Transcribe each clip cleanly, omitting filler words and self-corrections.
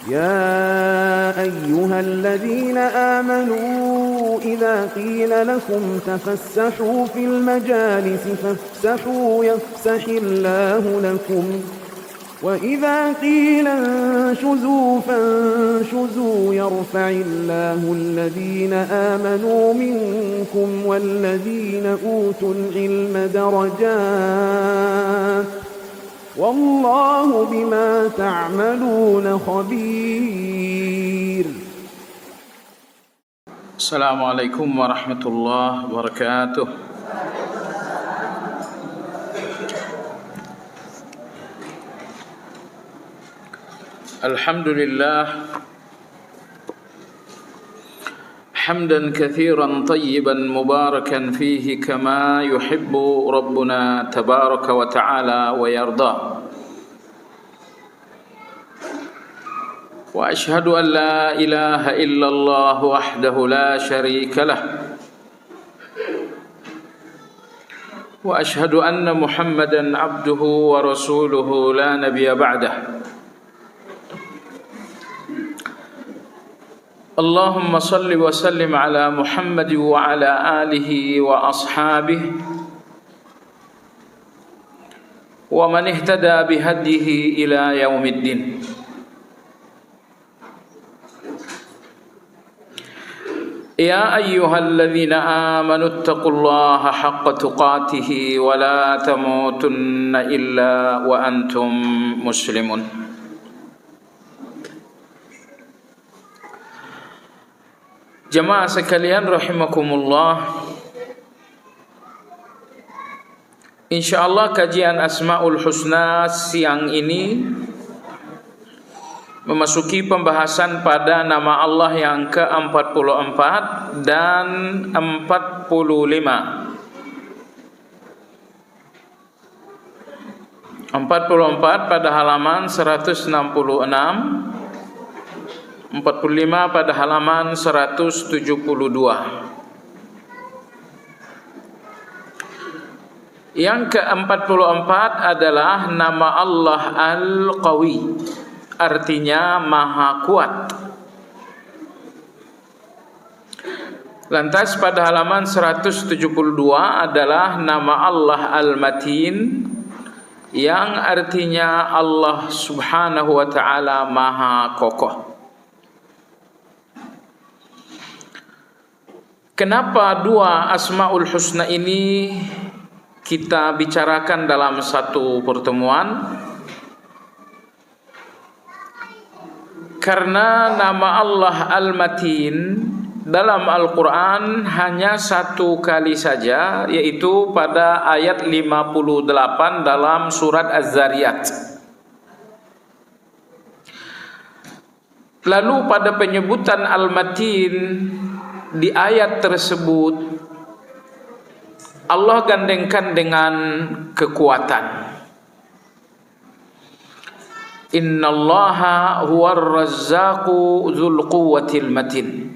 يا أيها الذين آمنوا إذا قيل لكم تفسحوا في المجالس فافسحوا يفسح الله لكم وإذا قيل انشزوا فانشزوا يرفع الله الذين آمنوا منكم والذين أوتوا العلم درجات والله بما تعملون خبير. السلام عليكم ورحمة الله وبركاته. الحمد لله حمدا كثيرا طيبا مباركا فيه كما يحب ربنا تبارك وتعالى ويرضى. وأشهد أن لا إله إلا الله وحده لا شريك له وأشهد أن محمدا عبده ورسوله لا نبي بعده. اللهم صل وسلم على محمد وعلى آله وأصحابه ومن اهتدى بهديه إلى يوم الدين. يا أيها الذين آمنوا اتقوا الله حق تقاته ولا تموتن إلا وأنتم مسلمون. Jemaah sekalian rahimakumullah, insyaallah kajian Asmaul Husna siang ini memasuki pembahasan pada nama Allah yang ke-44 dan 45. 44 pada halaman 166, 45 pada halaman 172. Yang ke-44 adalah nama Allah Al-Qawi, artinya Maha Kuat. Lantas pada halaman 172 adalah nama Allah Al-Matin, yang artinya Allah Subhanahu wa ta'ala Maha Kokoh. Kenapa dua Asmaul Husna ini kita bicarakan dalam satu pertemuan? Karena nama Allah Al-Matin dalam Al-Quran hanya satu kali saja, yaitu pada ayat 58 dalam surat Az-Zariyat. Lalu pada penyebutan Al-Matin di ayat tersebut Allah gandengkan dengan kekuatan. Innallaha huwar razzaqu dzul quwwatil matin.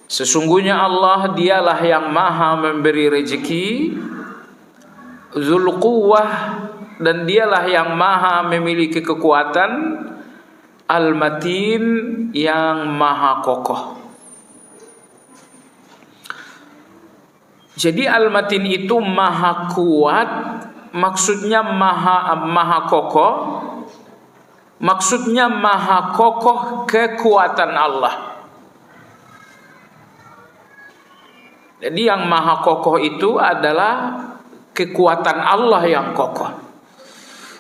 Sesungguhnya Allah dialah yang maha memberi rezeki, dzul quwwah, dan dialah yang maha memiliki kekuatan, al-matin, yang maha kokoh. Jadi Al-Matin itu maha kuat, maksudnya maha kokoh, maksudnya maha kokoh kekuatan Allah. Jadi yang maha kokoh itu adalah kekuatan Allah yang kokoh.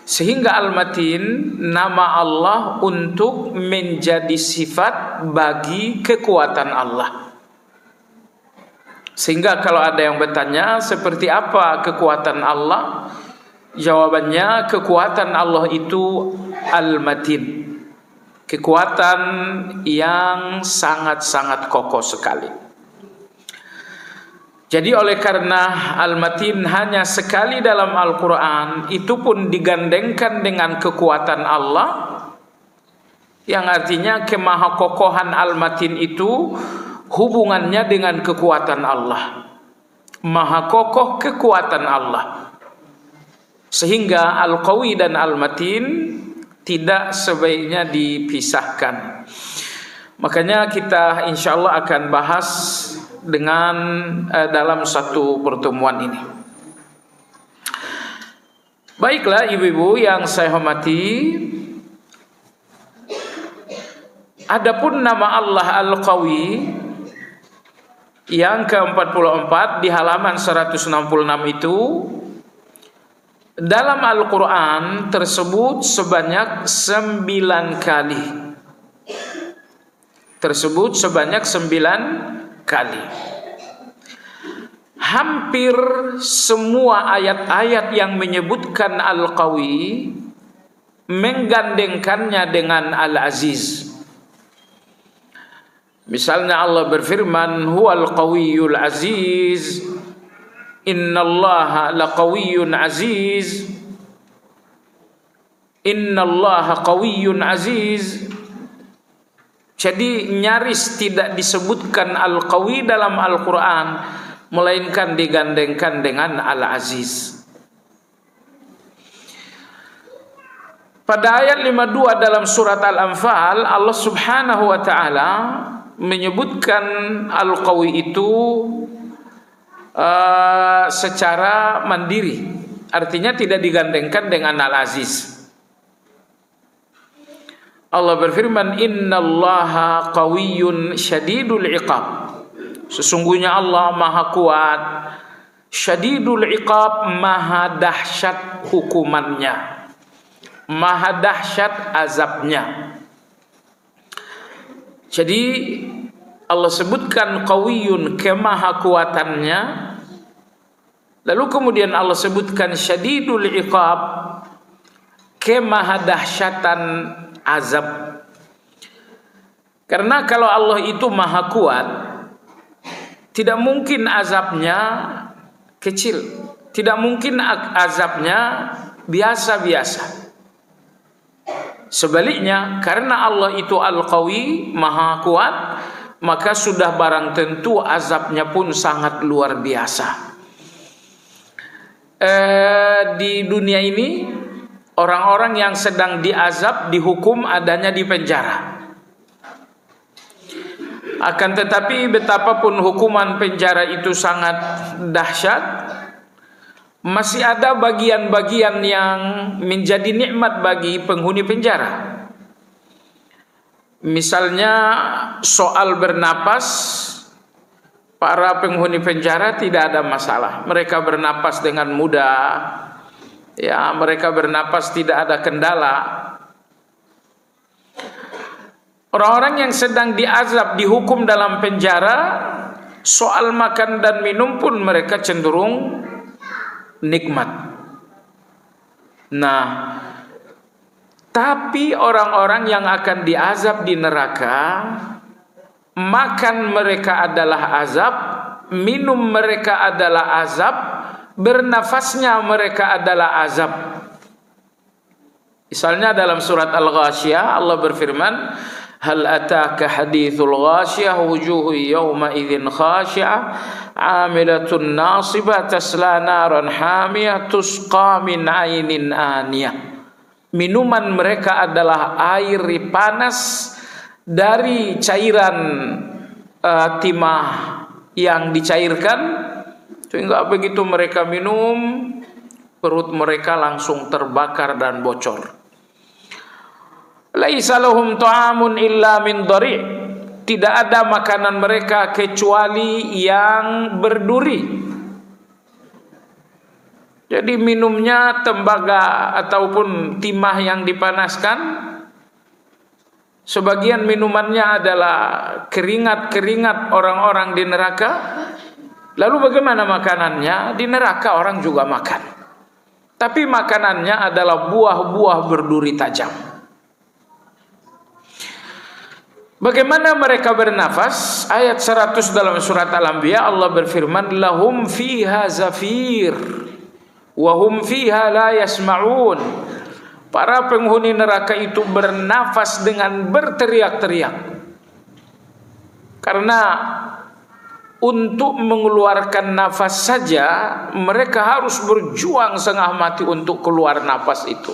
Sehingga Al-Matin nama Allah untuk menjadi sifat bagi kekuatan Allah. Sehingga kalau ada yang bertanya seperti apa kekuatan Allah, jawabannya kekuatan Allah itu Al-Matin, kekuatan yang sangat-sangat kokoh sekali. Jadi oleh karena Al-Matin hanya sekali dalam Al-Quran, itu pun digandengkan dengan kekuatan Allah, yang artinya kemahakokohan Al-Matin itu hubungannya dengan kekuatan Allah. Maha kokoh kekuatan Allah. Sehingga Al-Qawi dan Al-Matin tidak sebaiknya dipisahkan. Makanya kita insya Allah akan bahas dengan dalam satu pertemuan ini. Baiklah ibu-ibu yang saya hormati, adapun nama Allah Al-Qawi yang ke-44 di halaman 166 itu dalam Al-Quran tersebut sebanyak 9 kali. Tersebut sebanyak 9 kali. Hampir semua ayat-ayat yang menyebutkan Al-Qawi menggandengkannya dengan Al-Aziz. Misalnya Allah berfirman, Huwal Qawiyyul Aziz, Innallaha laqawiyyun aziz, Innallaha qawiyyun aziz. Jadi nyaris tidak disebutkan Al-Qawi dalam Al-Quran, melainkan digandengkan dengan Al-Aziz. Pada ayat 52 dalam surat Al-Anfal, Allah subhanahu wa ta'ala menyebutkan Al-Qawi itu secara mandiri, artinya tidak digandengkan dengan Al-Aziz. Allah berfirman, Innallaha qawiyyun syadidul iqab. Sesungguhnya Allah maha kuat, syadidul iqab, maha dahsyat hukumannya, maha dahsyat azabnya. Jadi Allah sebutkan qawiyyun, kemaha kuatannya, lalu kemudian Allah sebutkan syadidul iqab, kemaha dahsyatan azab. Karena kalau Allah itu maha kuat, tidak mungkin azabnya kecil, tidak mungkin azabnya biasa-biasa. Sebaliknya, karena Allah itu Al-Qawi, maha kuat, maka sudah barang tentu azabnya pun sangat luar biasa. Di dunia ini, orang-orang yang sedang diazab, dihukum adanya di penjara. Akan tetapi betapapun hukuman penjara itu sangat dahsyat, masih ada bagian-bagian yang menjadi nikmat bagi penghuni penjara. Misalnya soal bernapas, para penghuni penjara tidak ada masalah. Mereka bernapas dengan mudah, ya, mereka bernapas tidak ada kendala. Orang-orang yang sedang diazab, dihukum dalam penjara, soal makan dan minum pun mereka cenderung nikmat. Nah, tapi orang-orang yang akan diazab di neraka, makan mereka adalah azab, minum mereka adalah azab, bernafasnya mereka adalah azab. Misalnya dalam surat Al-Ghasyiyah Allah berfirman, Hal ataka hadithul ghashiyah wujuhu yawma idzin khashi'ah amilatun nasibah tasla naran hamiyah tusqa min ainin aniyah. Minuman mereka adalah air panas dari cairan timah yang dicairkan, sehingga begitu mereka minum, perut mereka langsung terbakar dan bocor. Laisa lahum ta'amun illa min dhari'. Tidak ada makanan mereka kecuali yang berduri. Jadi minumnya tembaga ataupun timah yang dipanaskan. Sebagian minumannya adalah keringat-keringat orang-orang di neraka. Lalu bagaimana makanannya? Di neraka orang juga makan, tapi makanannya adalah buah-buah berduri tajam. Bagaimana mereka bernafas? Ayat 100 dalam surat Al-Anbiya Allah berfirman, Lahum fiha zafir wa hum fiha la yasma'un. Para penghuni neraka itu bernafas dengan berteriak-teriak. Karena untuk mengeluarkan nafas saja mereka harus berjuang setengah mati untuk keluar nafas itu.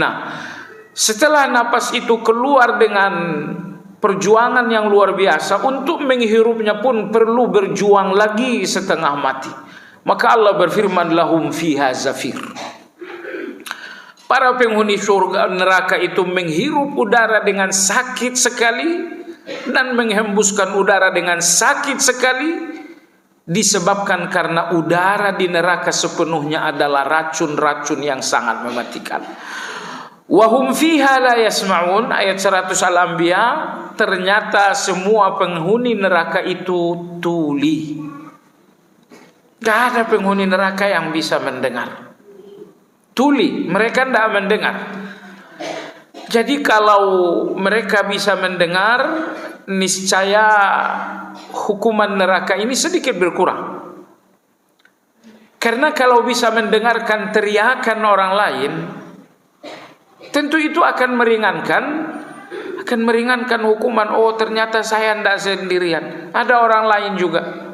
Nah, Setelah napas itu keluar dengan perjuangan yang luar biasa, untuk menghirupnya pun perlu berjuang lagi setengah mati. Maka Allah berfirman, lahum fiha zafir. Para penghuni surga neraka itu menghirup udara dengan sakit sekali dan menghembuskan udara dengan sakit sekali, disebabkan karena udara di neraka sepenuhnya adalah racun-racun yang sangat mematikan. Wahum fiha la yasma'un, ayat 100 Al-Anbiya. Ternyata semua penghuni neraka itu tuli. Gak ada penghuni neraka yang bisa mendengar. Tuli, mereka tidak mendengar. Jadi kalau mereka bisa mendengar, niscaya hukuman neraka ini sedikit berkurang. Karena kalau bisa mendengarkan teriakan orang lain, tentu itu akan meringankan hukuman. Oh, ternyata saya tidak sendirian, ada orang lain juga.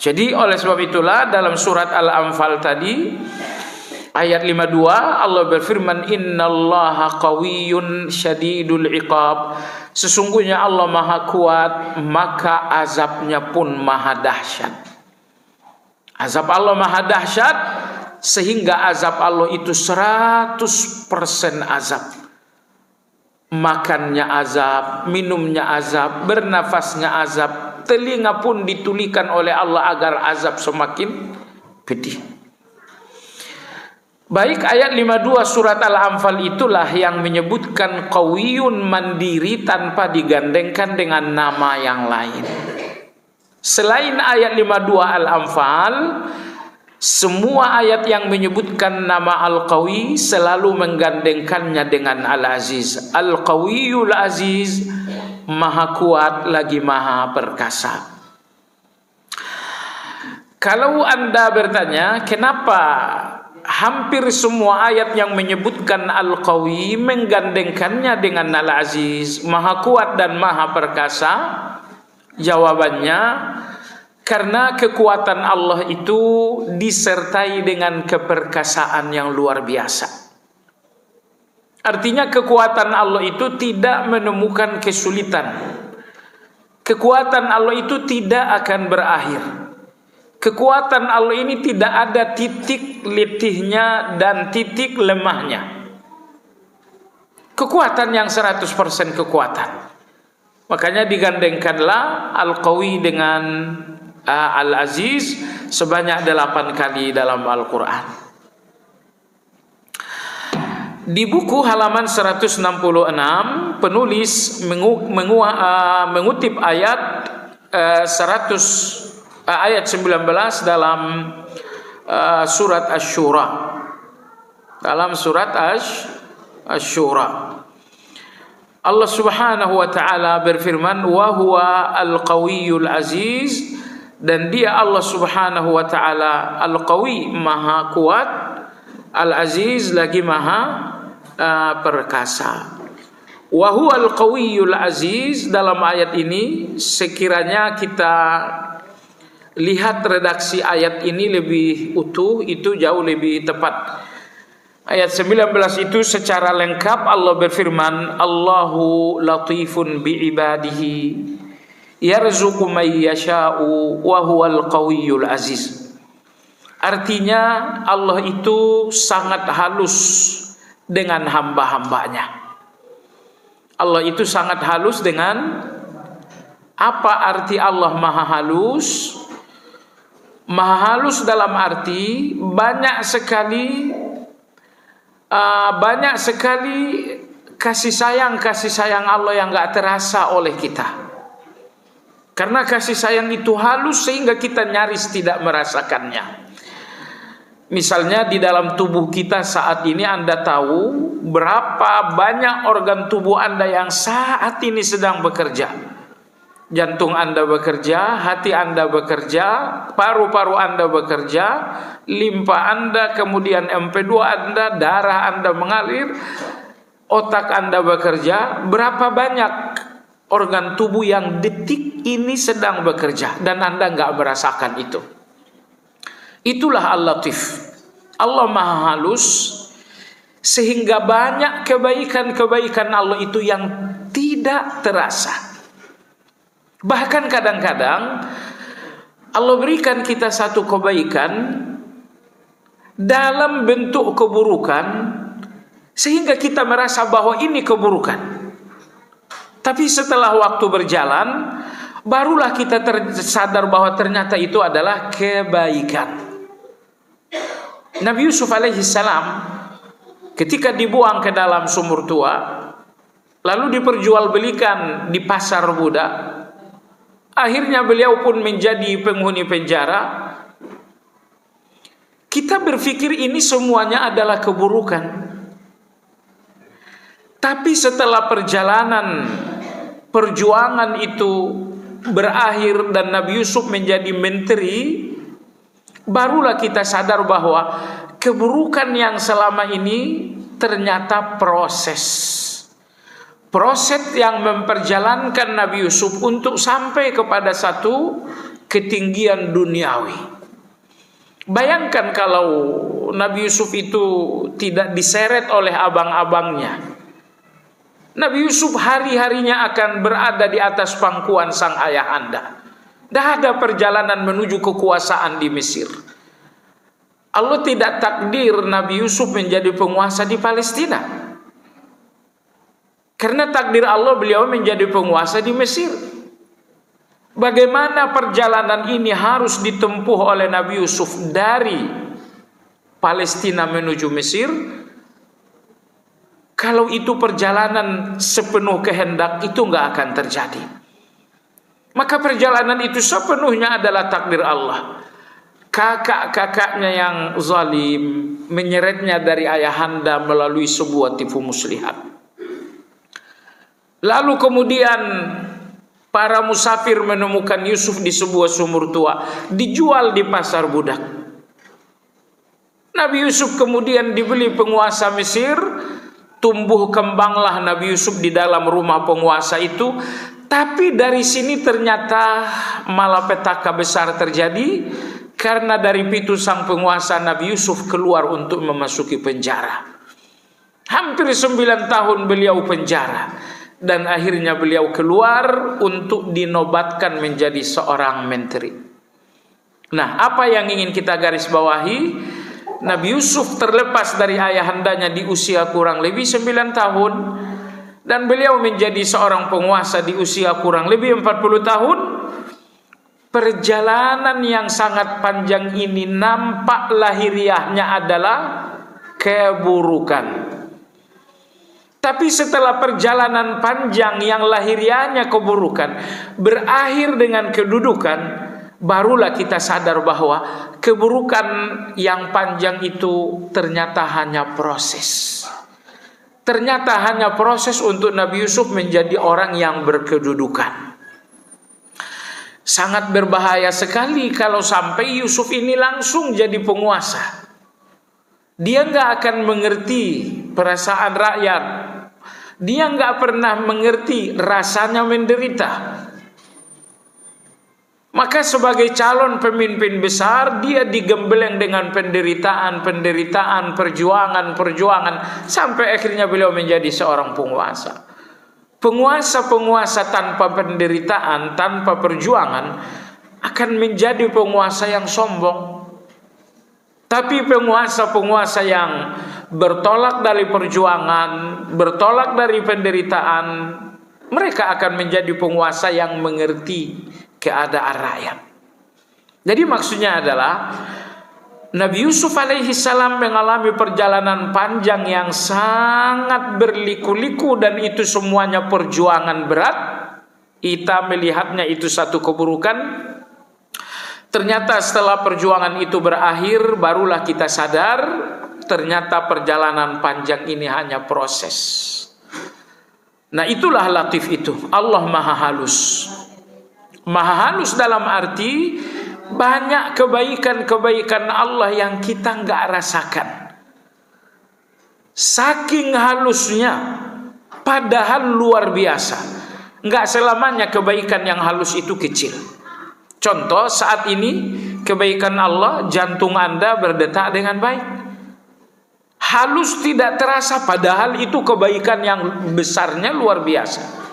Jadi oleh sebab itulah dalam surat Al-Anfal tadi ayat 52 Allah berfirman, innallaha qawiyyun syadidul iqab. Sesungguhnya Allah maha kuat, maka azabnya pun maha dahsyat. Azab Allah maha dahsyat, sehingga azab Allah itu 100% azab. Makannya azab, minumnya azab, bernafasnya azab, telinga pun ditulikan oleh Allah agar azab semakin pedih. Baik, ayat 52 surat Al-Anfal itulah yang menyebutkan qawiyun, mandiri tanpa digandengkan dengan nama yang lain. Selain ayat 52 Al-Anfal, semua ayat yang menyebutkan nama Al-Qawi selalu menggandengkannya dengan Al-Aziz. Al-Qawiyul Aziz, maha kuat lagi maha perkasa. Kalau Anda bertanya, kenapa hampir semua ayat yang menyebutkan Al-Qawi menggandengkannya dengan Al-Aziz, maha kuat dan maha perkasa? Jawabannya, karena kekuatan Allah itu disertai dengan keperkasaan yang luar biasa. Artinya kekuatan Allah itu tidak menemukan kesulitan. Kekuatan Allah itu tidak akan berakhir. Kekuatan Allah ini tidak ada titik letihnya dan titik lemahnya. Kekuatan yang 100% kekuatan. Makanya digandengkanlah Al-Qawi dengan Al-Aziz sebanyak 8 kali dalam Al-Quran. Di buku halaman 166 penulis mengutip ayat 19 dalam surat Asy-Syura. Dalam surat Asy-Syura Allah Subhanahu wa taala berfirman, wa huwa al-qawiyyul aziz, dan dia Allah Subhanahu wa taala Al-Qawi, maha kuat, Al-Aziz lagi maha perkasa. Wa huwa al-qawiyyul aziz, dalam ayat ini sekiranya kita lihat redaksi ayat ini lebih utuh, itu jauh lebih tepat. Ayat 19 itu secara lengkap Allah berfirman, Allahu latifun bi'ibadihi yarzuqu may yasha'u wa huwal qawiyyul aziz. Artinya Allah itu sangat halus dengan hamba-hambanya. Allah itu sangat halus dengan, apa arti Allah maha halus? Maha halus dalam arti banyak sekali kasih sayang Allah yang gak terasa oleh kita. Karena kasih sayang itu halus sehingga kita nyaris tidak merasakannya. Misalnya di dalam tubuh kita saat ini, Anda tahu berapa banyak organ tubuh Anda yang saat ini sedang bekerja. Jantung Anda bekerja, hati Anda bekerja, paru-paru Anda bekerja, limpa Anda, kemudian MP2 Anda, darah Anda mengalir, otak Anda bekerja. Berapa banyak organ tubuh yang detik ini sedang bekerja dan Anda nggak merasakan itu. Itulah Al-Latif. Allah maha halus sehingga banyak kebaikan-kebaikan Allah itu yang tidak terasa. Bahkan kadang-kadang Allah berikan kita satu kebaikan dalam bentuk keburukan, sehingga kita merasa bahwa ini keburukan. Tapi setelah waktu berjalan, barulah kita sadar bahwa ternyata itu adalah kebaikan. Nabi Yusuf alaihissalam ketika dibuang ke dalam sumur tua, lalu diperjualbelikan di pasar budak, akhirnya beliau pun menjadi penghuni penjara. Kita berpikir ini semuanya adalah keburukan. Tapi setelah perjuangan itu berakhir dan Nabi Yusuf menjadi menteri, barulah kita sadar bahwa keburukan yang selama ini ternyata proses yang memperjalankan Nabi Yusuf untuk sampai kepada satu ketinggian duniawi. Bayangkan kalau Nabi Yusuf itu tidak diseret oleh abang-abangnya. Nabi Yusuf hari-harinya akan berada di atas pangkuan sang ayahanda. Dah ada perjalanan menuju kekuasaan di Mesir. Allah tidak takdir Nabi Yusuf menjadi penguasa di Palestina. Karena takdir Allah beliau menjadi penguasa di Mesir. Bagaimana perjalanan ini harus ditempuh oleh Nabi Yusuf dari Palestina menuju Mesir? Kalau itu perjalanan sepenuh kehendak, itu nggak akan terjadi. Maka perjalanan itu sepenuhnya adalah takdir Allah. Kakak-kakaknya yang zalim menyeretnya dari ayahanda melalui sebuah tipu muslihat. Lalu kemudian para musafir menemukan Yusuf di sebuah sumur tua, dijual di pasar budak. Nabi Yusuf kemudian dibeli penguasa Mesir, tumbuh kembanglah Nabi Yusuf di dalam rumah penguasa itu. Tapi dari sini ternyata malapetaka besar terjadi, karena dari pintu sang penguasa Nabi Yusuf keluar untuk memasuki penjara. Hampir 9 tahun beliau penjara, dan akhirnya beliau keluar untuk dinobatkan menjadi seorang menteri. Nah, apa yang ingin kita garis bawahi? Nabi Yusuf terlepas dari ayahandanya di usia kurang lebih 9 tahun, dan beliau menjadi seorang penguasa di usia kurang lebih 40 tahun. Perjalanan yang sangat panjang ini nampak lahiriahnya adalah keburukan. Tapi setelah perjalanan panjang yang lahiriahnya keburukan berakhir dengan kedudukan, barulah kita sadar bahwa keburukan yang panjang itu ternyata hanya proses. Ternyata hanya proses untuk Nabi Yusuf menjadi orang yang berkedudukan. Sangat berbahaya sekali kalau sampai Yusuf ini langsung jadi penguasa. Dia nggak akan mengerti perasaan rakyat. Dia nggak pernah mengerti rasanya menderita. Maka sebagai calon pemimpin besar, dia digembleng dengan penderitaan, perjuangan, sampai akhirnya beliau menjadi seorang penguasa. Penguasa-penguasa tanpa penderitaan, tanpa perjuangan akan menjadi penguasa yang sombong. Tapi penguasa-penguasa yang bertolak dari perjuangan, bertolak dari penderitaan, mereka akan menjadi penguasa yang mengerti keadaan rakyat. Jadi maksudnya adalah Nabi Yusuf alaihissalam mengalami perjalanan panjang yang sangat berliku-liku, dan itu semuanya perjuangan berat. Kita melihatnya itu satu keburukan. Ternyata setelah perjuangan itu berakhir, barulah kita sadar ternyata perjalanan panjang ini hanya proses. Nah, itulah latif itu. Allah maha halus. Maha halus dalam arti banyak kebaikan-kebaikan Allah yang kita nggak rasakan. Saking halusnya, padahal luar biasa. Nggak selamanya kebaikan yang halus itu kecil. Contoh saat ini kebaikan Allah, jantung Anda berdetak dengan baik. halus tidak terasa, padahal itu kebaikan yang besarnya luar biasa.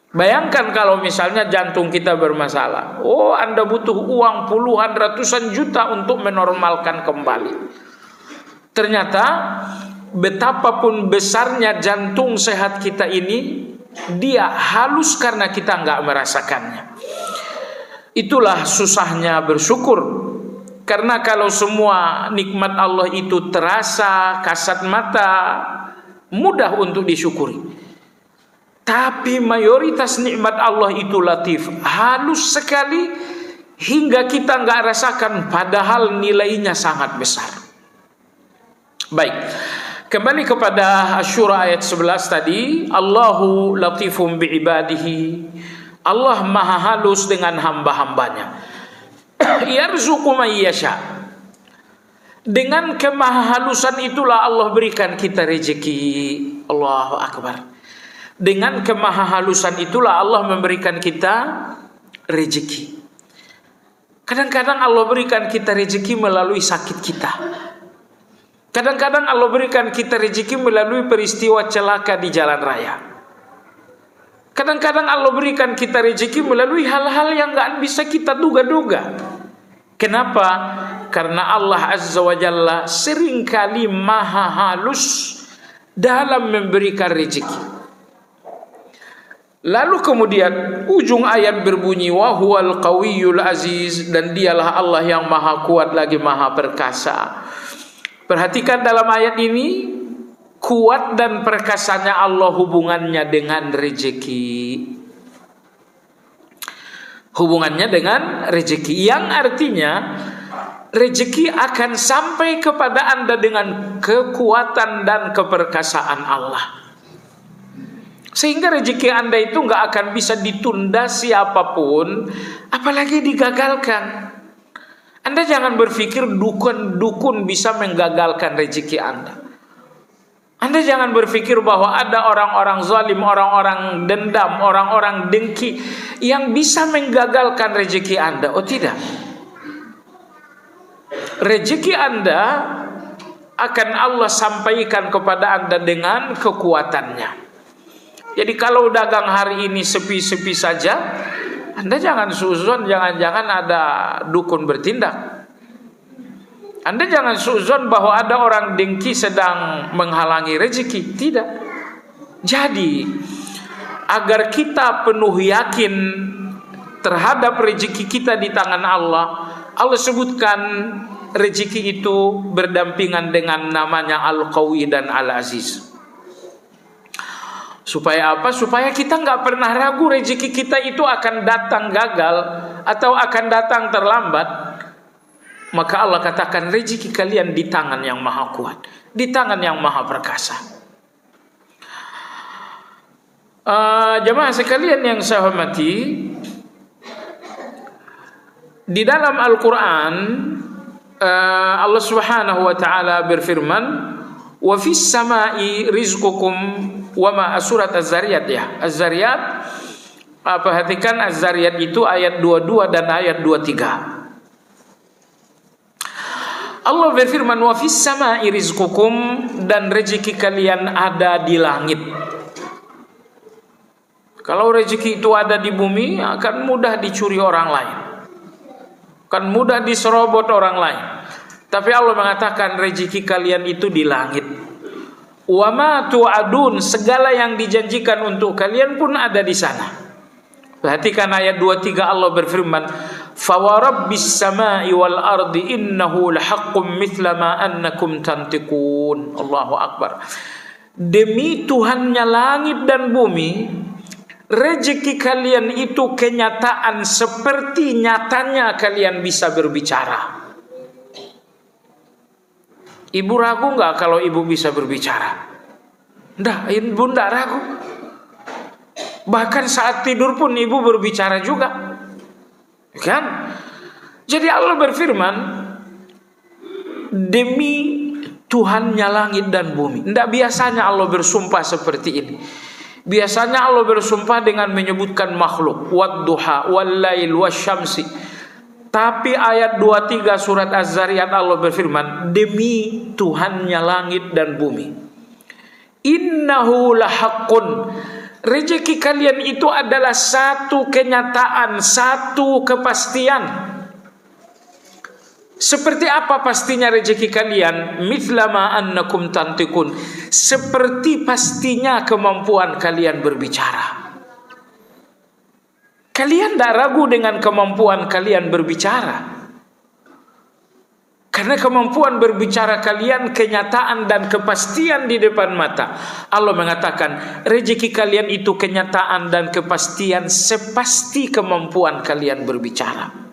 Bayangkan kalau misalnya jantung kita bermasalah. Oh, Anda butuh uang puluhan ratusan juta untuk menormalkan kembali. Ternyata betapapun besarnya jantung sehat kita ini, dia halus karena kita nggak merasakannya. Itulah susahnya bersyukur. Karena kalau semua nikmat Allah itu terasa kasat mata, mudah untuk disyukuri. Tapi mayoritas nikmat Allah itu latif, halus sekali hingga kita nggak rasakan, padahal nilainya sangat besar. Baik, kembali kepada Asy-Syura ayat 11 tadi, Allahu latifum biibadihi. Allah maha halus dengan hamba-hambanya. Yarzuqu may yasha. Dengan kemahalusan itulah Allah berikan kita rezeki. Allahu akbar. Dengan kemahalusan itulah Allah memberikan kita rezeki. Kadang-kadang Allah berikan kita rezeki melalui sakit kita. Kadang-kadang Allah berikan kita rezeki melalui peristiwa celaka di jalan raya. Kadang-kadang Allah berikan kita rezeki melalui hal-hal yang gak bisa kita duga-duga. Kenapa? Karena Allah Azza wa Jalla seringkali maha halus dalam memberikan rezeki. Lalu kemudian ujung ayat berbunyi wa huwal qawiyyul aziz, dan dialah Allah yang maha kuat lagi maha perkasa. Perhatikan dalam ayat ini, kuat dan perkasanya Allah hubungannya dengan rezeki. Hubungannya dengan rezeki, yang artinya rezeki akan sampai kepada Anda dengan kekuatan dan keperkasaan Allah. Sehingga rezeki Anda itu nggak akan bisa ditunda siapapun, apalagi digagalkan. Anda jangan berpikir dukun bisa menggagalkan rezeki Anda. Anda jangan berpikir bahwa ada orang-orang zalim, orang-orang dendam, orang-orang dengki yang bisa menggagalkan rezeki Anda. Oh tidak. Rezeki Anda akan Allah sampaikan kepada Anda dengan kekuatannya. Jadi kalau dagang hari ini sepi-sepi saja, Anda jangan suzon, jangan-jangan ada dukun bertindak. Anda jangan suzon bahwa ada orang dengki sedang menghalangi rezeki. Tidak. Jadi, agar kita penuh yakin terhadap rezeki kita di tangan Allah, Allah sebutkan rezeki itu berdampingan dengan namanya Al-Qawi dan Al-Aziz. Supaya apa? Supaya kita nggak pernah ragu rezeki kita itu akan datang gagal atau akan datang terlambat. Maka Allah katakan rezeki kalian di tangan yang maha kuat, di tangan yang maha perkasa. Jemaah sekalian yang saya hormati, di dalam Al-Quran Allah Subhanahu wa taala berfirman, wa fis samai rizqukum wa ma, surat Az-Zariyat ya. Az-Zariyat, perhatikan Az-Zariyat itu ayat 22 dan ayat 23. Allah berfirman wa fis samai rizqukum, dan rezeki kalian ada di langit. Kalau rezeki itu ada di bumi, akan mudah dicuri orang lain, akan mudah diserobot orang lain. Tapi Allah mengatakan rezeki kalian itu di langit. Wa ma tu'adun, segala yang dijanjikan untuk kalian pun ada di sana. Perhatikan ayat 23, Allah berfirman, fa wa rabbis samai wal ardi innahu lahaqqum mithla ma annakum tantiqun. Allahu akbar. Demi Tuhannya langit dan bumi, rezeki kalian itu kenyataan seperti nyatanya kalian bisa berbicara. Ibu ragu nggak kalau ibu bisa berbicara? Nggak, ibu nggak ragu. Bahkan saat tidur pun ibu berbicara juga, kan? Jadi Allah berfirman, demi Tuhannya langit dan bumi. Nggak biasanya Allah bersumpah seperti ini. Biasanya Allah bersumpah dengan menyebutkan makhluk, wad-duha, wal-lail, wasyamsi. Tapi ayat 23 surat Az-Zariyat Allah berfirman, demi Tuhannya langit dan bumi, innahu lahaqqun, rezeki kalian itu adalah satu kenyataan, satu kepastian. Seperti apa pastinya rezeki kalian? Mithla ma annakum tantiqun, seperti pastinya kemampuan kalian berbicara. Kalian tidak ragu dengan kemampuan kalian berbicara, karena kemampuan berbicara kalian kenyataan dan kepastian di depan mata. Allah mengatakan rezeki kalian itu kenyataan dan kepastian sepasti kemampuan kalian berbicara.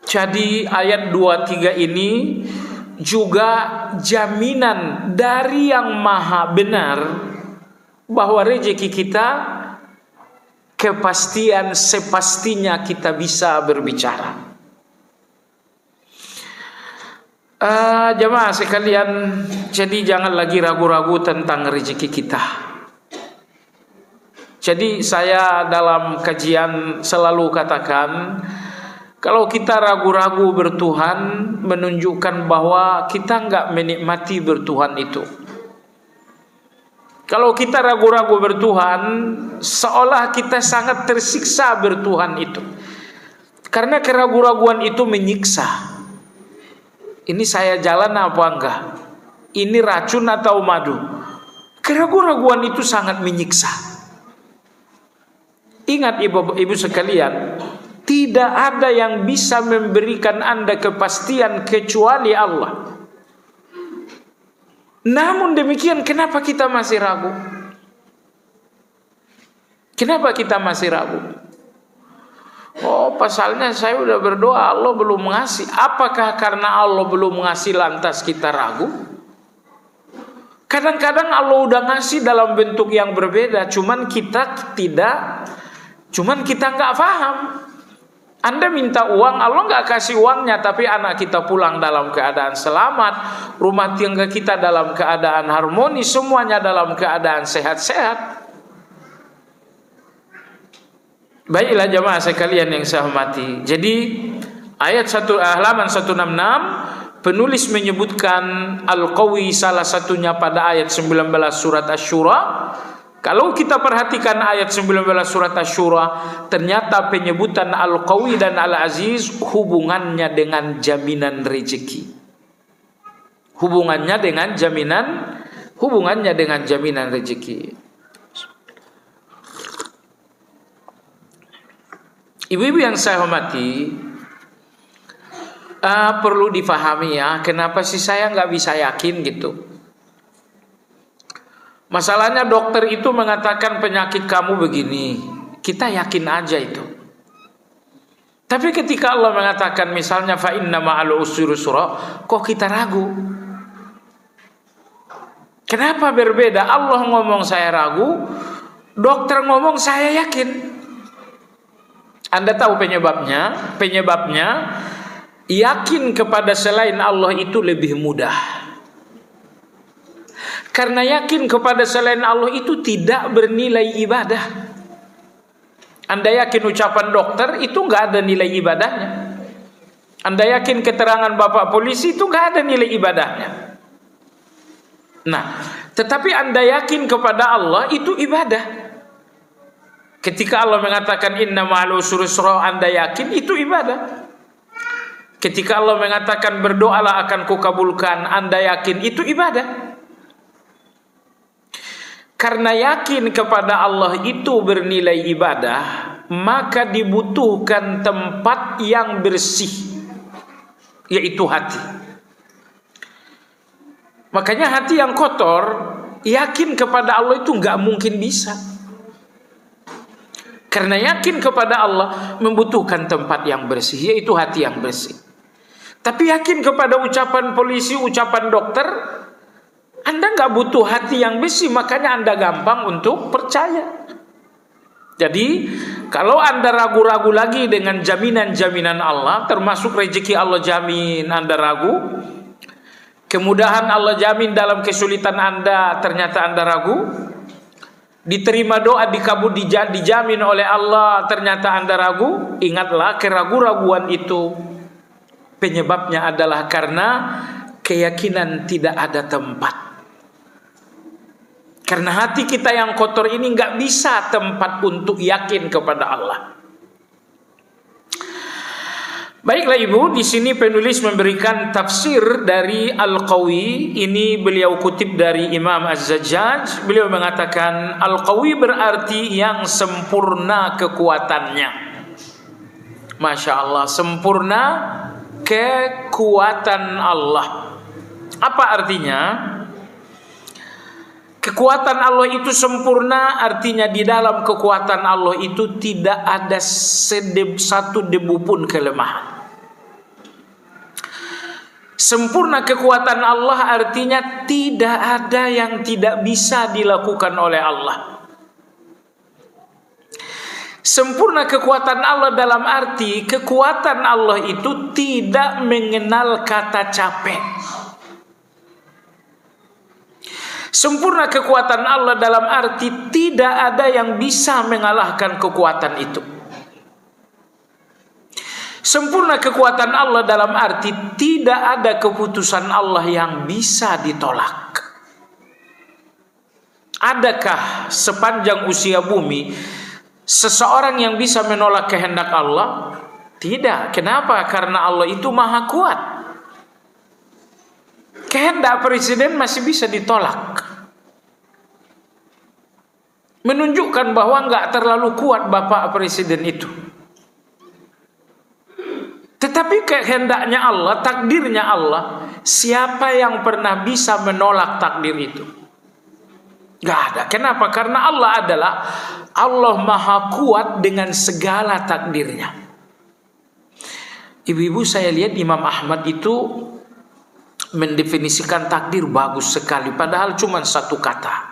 Jadi ayat 23 ini juga jaminan dari yang maha benar bahwa rezeki kita kepastian sepastinya kita bisa berbicara. Jemaah sekalian, jadi jangan lagi ragu-ragu tentang rezeki kita. Jadi saya dalam kajian selalu katakan, kalau kita ragu-ragu bertuhan, menunjukkan bahwa kita enggak menikmati bertuhan itu. Kalau kita ragu-ragu bertuhan, seolah kita sangat tersiksa bertuhan itu. Karena keraguan-raguan itu menyiksa. Ini saya jalan apa enggak? Ini racun atau madu? Keraguan-raguan itu sangat menyiksa. Ingat ibu-ibu sekalian, tidak ada yang bisa memberikan Anda kepastian kecuali Allah. Namun demikian, kenapa kita masih ragu? Kenapa kita masih ragu? Oh, pasalnya saya udah berdoa, Allah belum ngasih. Apakah karena Allah belum ngasih lantas kita ragu? Kadang-kadang Allah udah ngasih dalam bentuk yang berbeda, cuman kita nggak paham. Anda minta uang, Allah nggak kasih uangnya, tapi anak kita pulang dalam keadaan selamat, rumah tangga kita dalam keadaan harmoni, semuanya dalam keadaan sehat-sehat. Baiklah jemaah sekalian yang saya hormati. Jadi ayat 1 halaman 166, penulis menyebutkan Al-Qawi salah satunya pada ayat 19 surat Asy-Syura. Kalau kita perhatikan ayat 19 surat Asy-Syura, ternyata penyebutan Al-Qawi dan Al-Aziz hubungannya dengan jaminan rezeki. Hubungannya dengan jaminan rezeki. Ibu-ibu yang saya hormati, perlu difahami ya, kenapa sih saya nggak bisa yakin gitu. Masalahnya dokter itu mengatakan penyakit kamu begini, kita yakin aja itu. Tapi ketika Allah mengatakan misalnya fa inna ma'al usri yusra, kok kita ragu? Kenapa berbeda? Allah ngomong saya ragu, dokter ngomong saya yakin. Anda tahu penyebabnya? Penyebabnya yakin kepada selain Allah itu lebih mudah. Karena yakin kepada selain Allah itu tidak bernilai ibadah. Anda yakin ucapan dokter itu nggak ada nilai ibadahnya. Anda yakin keterangan bapak polisi itu nggak ada nilai ibadahnya. Nah, tetapi Anda yakin kepada Allah itu ibadah. Ketika Allah mengatakan inna ma'al usri yusra, Anda yakin itu ibadah. Ketika Allah mengatakan berdoalah akan kukabulkan, Anda yakin itu ibadah. Karena yakin kepada Allah itu bernilai ibadah, maka dibutuhkan tempat yang bersih, yaitu hati. Makanya hati yang kotor, yakin kepada Allah itu nggak mungkin bisa. Karena yakin kepada Allah membutuhkan tempat yang bersih, yaitu hati yang bersih. Tapi yakin kepada ucapan polisi, ucapan dokter, Anda nggak butuh hati yang bersih, makanya Anda gampang untuk percaya. Jadi kalau Anda ragu-ragu lagi dengan jaminan-jaminan Allah, termasuk rezeki Allah jamin, Anda ragu. Kemudahan Allah jamin dalam kesulitan Anda, ternyata Anda ragu. diterima doa, dikabul, dijamin oleh Allah, ternyata Anda ragu, ingatlah keraguan-raguan itu penyebabnya adalah karena keyakinan tidak ada tempat. Karena hati kita yang kotor ini nggak bisa tempat untuk yakin kepada Allah. Baiklah Ibu, di sini penulis memberikan tafsir dari Al-Qawi. Ini beliau kutip dari Imam Az-Zajjaj. Beliau mengatakan Al-Qawi berarti yang sempurna kekuatannya. Masya Allah, sempurna kekuatan Allah. Apa artinya? Kekuatan Allah itu sempurna, artinya di dalam kekuatan Allah itu tidak ada satu debu pun kelemahan. Sempurna kekuatan Allah artinya tidak ada yang tidak bisa dilakukan oleh Allah. Sempurna kekuatan Allah dalam arti kekuatan Allah itu tidak mengenal kata capek. Sempurna kekuatan Allah dalam arti tidak ada yang bisa mengalahkan kekuatan itu. Sempurna kekuatan Allah dalam arti tidak ada keputusan Allah yang bisa ditolak. Adakah sepanjang usia bumi seseorang yang bisa menolak kehendak Allah? Tidak. Kenapa? Karena Allah itu maha kuat. Kehendak presiden masih bisa ditolak. Menunjukkan bahwa nggak terlalu kuat Bapak Presiden itu. Tetapi kehendaknya Allah, takdirnya Allah, siapa yang pernah bisa menolak takdir itu? Nggak ada. Kenapa? Karena Allah adalah Allah maha kuat dengan segala takdirnya. Ibu-ibu, saya lihat Imam Ahmad itu mendefinisikan takdir bagus sekali, padahal cuma satu kata.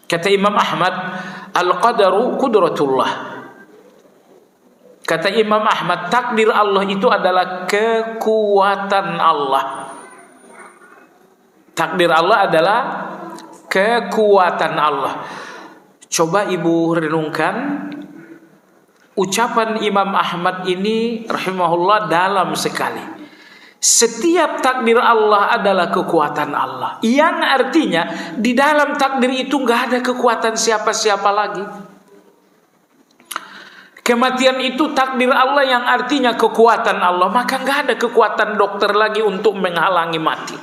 Kata Imam Ahmad, al-qadaru qudratullah. Kata Imam Ahmad, takdir Allah itu adalah kekuatan Allah. Takdir Allah adalah kekuatan Allah. Coba ibu renungkan ucapan Imam Ahmad ini rahimahullah dalam sekali. Setiap takdir Allah adalah kekuatan Allah, yang artinya di dalam takdir itu nggak ada kekuatan siapa-siapa lagi. Kematian itu takdir Allah yang artinya kekuatan Allah, maka nggak ada kekuatan dokter lagi untuk menghalangi mati.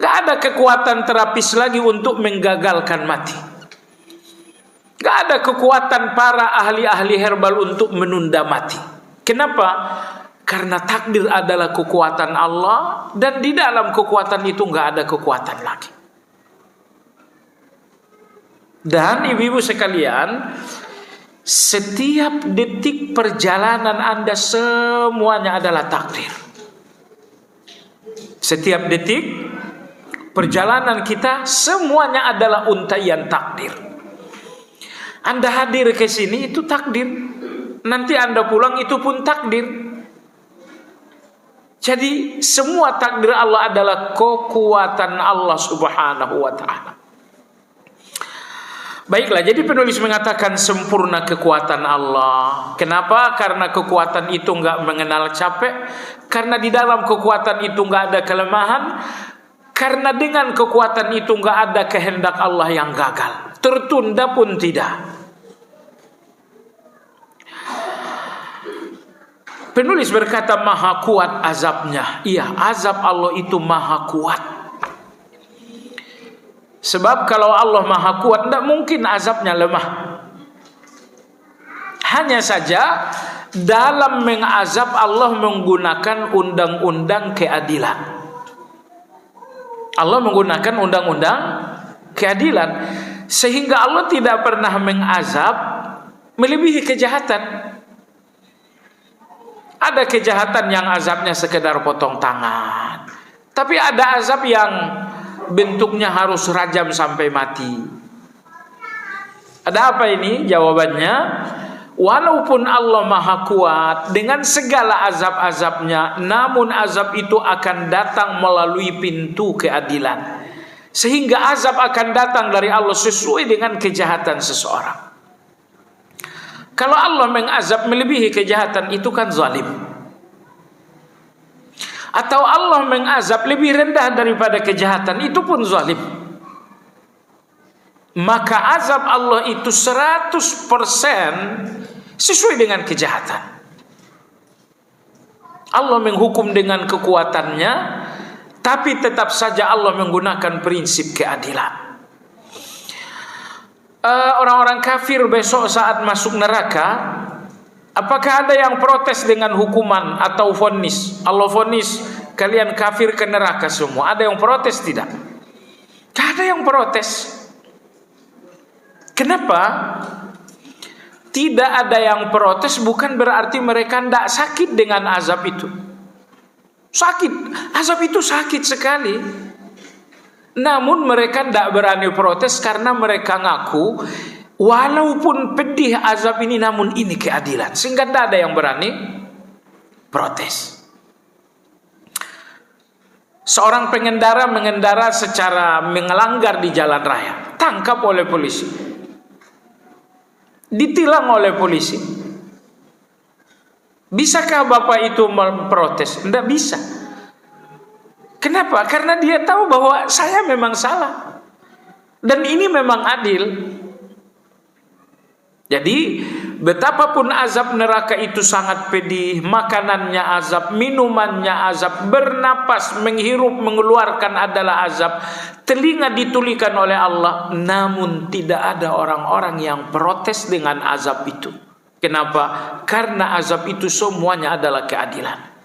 Nggak ada kekuatan terapis lagi untuk menggagalkan mati. Nggak ada kekuatan para ahli-ahli herbal untuk menunda mati. Kenapa? Karena takdir adalah kekuatan Allah, dan di dalam kekuatan itu nggak ada kekuatan lagi. Dan ibu-ibu sekalian, setiap detik perjalanan Anda semuanya adalah takdir. Setiap detik perjalanan kita semuanya adalah untaian takdir. Anda hadir ke sini itu takdir. Nanti Anda pulang itu pun takdir. Jadi semua takdir Allah adalah kekuatan Allah Subhanahu wa ta'ala. Baiklah, jadi penulis mengatakan sempurna kekuatan Allah. Kenapa? Karena kekuatan itu enggak mengenal capek. Karena di dalam kekuatan itu enggak ada kelemahan. Karena dengan kekuatan itu enggak ada kehendak Allah yang gagal. Tertunda pun tidak. Penulis berkata maha kuat azabnya. Iya, azab Allah itu maha kuat. Sebab kalau Allah maha kuat, tidak mungkin azabnya lemah. Hanya saja dalam mengazab Allah menggunakan undang-undang keadilan. Allah menggunakan undang-undang keadilan, sehingga Allah tidak pernah mengazab melebihi kejahatan. Ada kejahatan yang azabnya sekedar potong tangan, tapi ada azab yang bentuknya harus rajam sampai mati. Ada apa ini? Jawabannya, walaupun Allah maha kuat dengan segala azab-azabnya, namun azab itu akan datang melalui pintu keadilan. sehingga azab akan datang dari Allah sesuai dengan kejahatan seseorang. Kalau Allah mengazab melebihi kejahatan, itu kan zalim. Atau Allah mengazab lebih rendah daripada kejahatan, itu pun zalim. Maka azab Allah itu 100% sesuai dengan kejahatan. Allah menghukum dengan kekuatannya, tapi tetap saja Allah menggunakan prinsip keadilan. Orang-orang kafir besok saat masuk neraka, apakah ada yang protes dengan hukuman atau vonis? Allah vonis kalian kafir ke neraka semua. Ada yang protes tidak? Tidak ada yang protes. Kenapa? Tidak ada yang protes bukan berarti mereka tidak sakit dengan azab itu. Sakit, azab itu sakit sekali. Namun mereka tidak berani protes karena mereka ngaku walaupun pedih azab ini, namun ini keadilan. Sehingga tidak ada yang berani protes. Seorang pengendara mengendara secara melanggar di jalan raya, tangkap oleh polisi, ditilang oleh polisi. Bisakah bapak itu memprotes? Tidak bisa. Kenapa? Karena dia tahu bahwa saya memang salah dan ini memang adil. Jadi betapapun azab neraka itu sangat pedih, makanannya azab, minumannya azab, bernapas, menghirup, mengeluarkan adalah azab, telinga ditulikan oleh Allah, namun tidak ada orang-orang yang protes dengan azab itu. Kenapa? Karena azab itu semuanya adalah keadilan.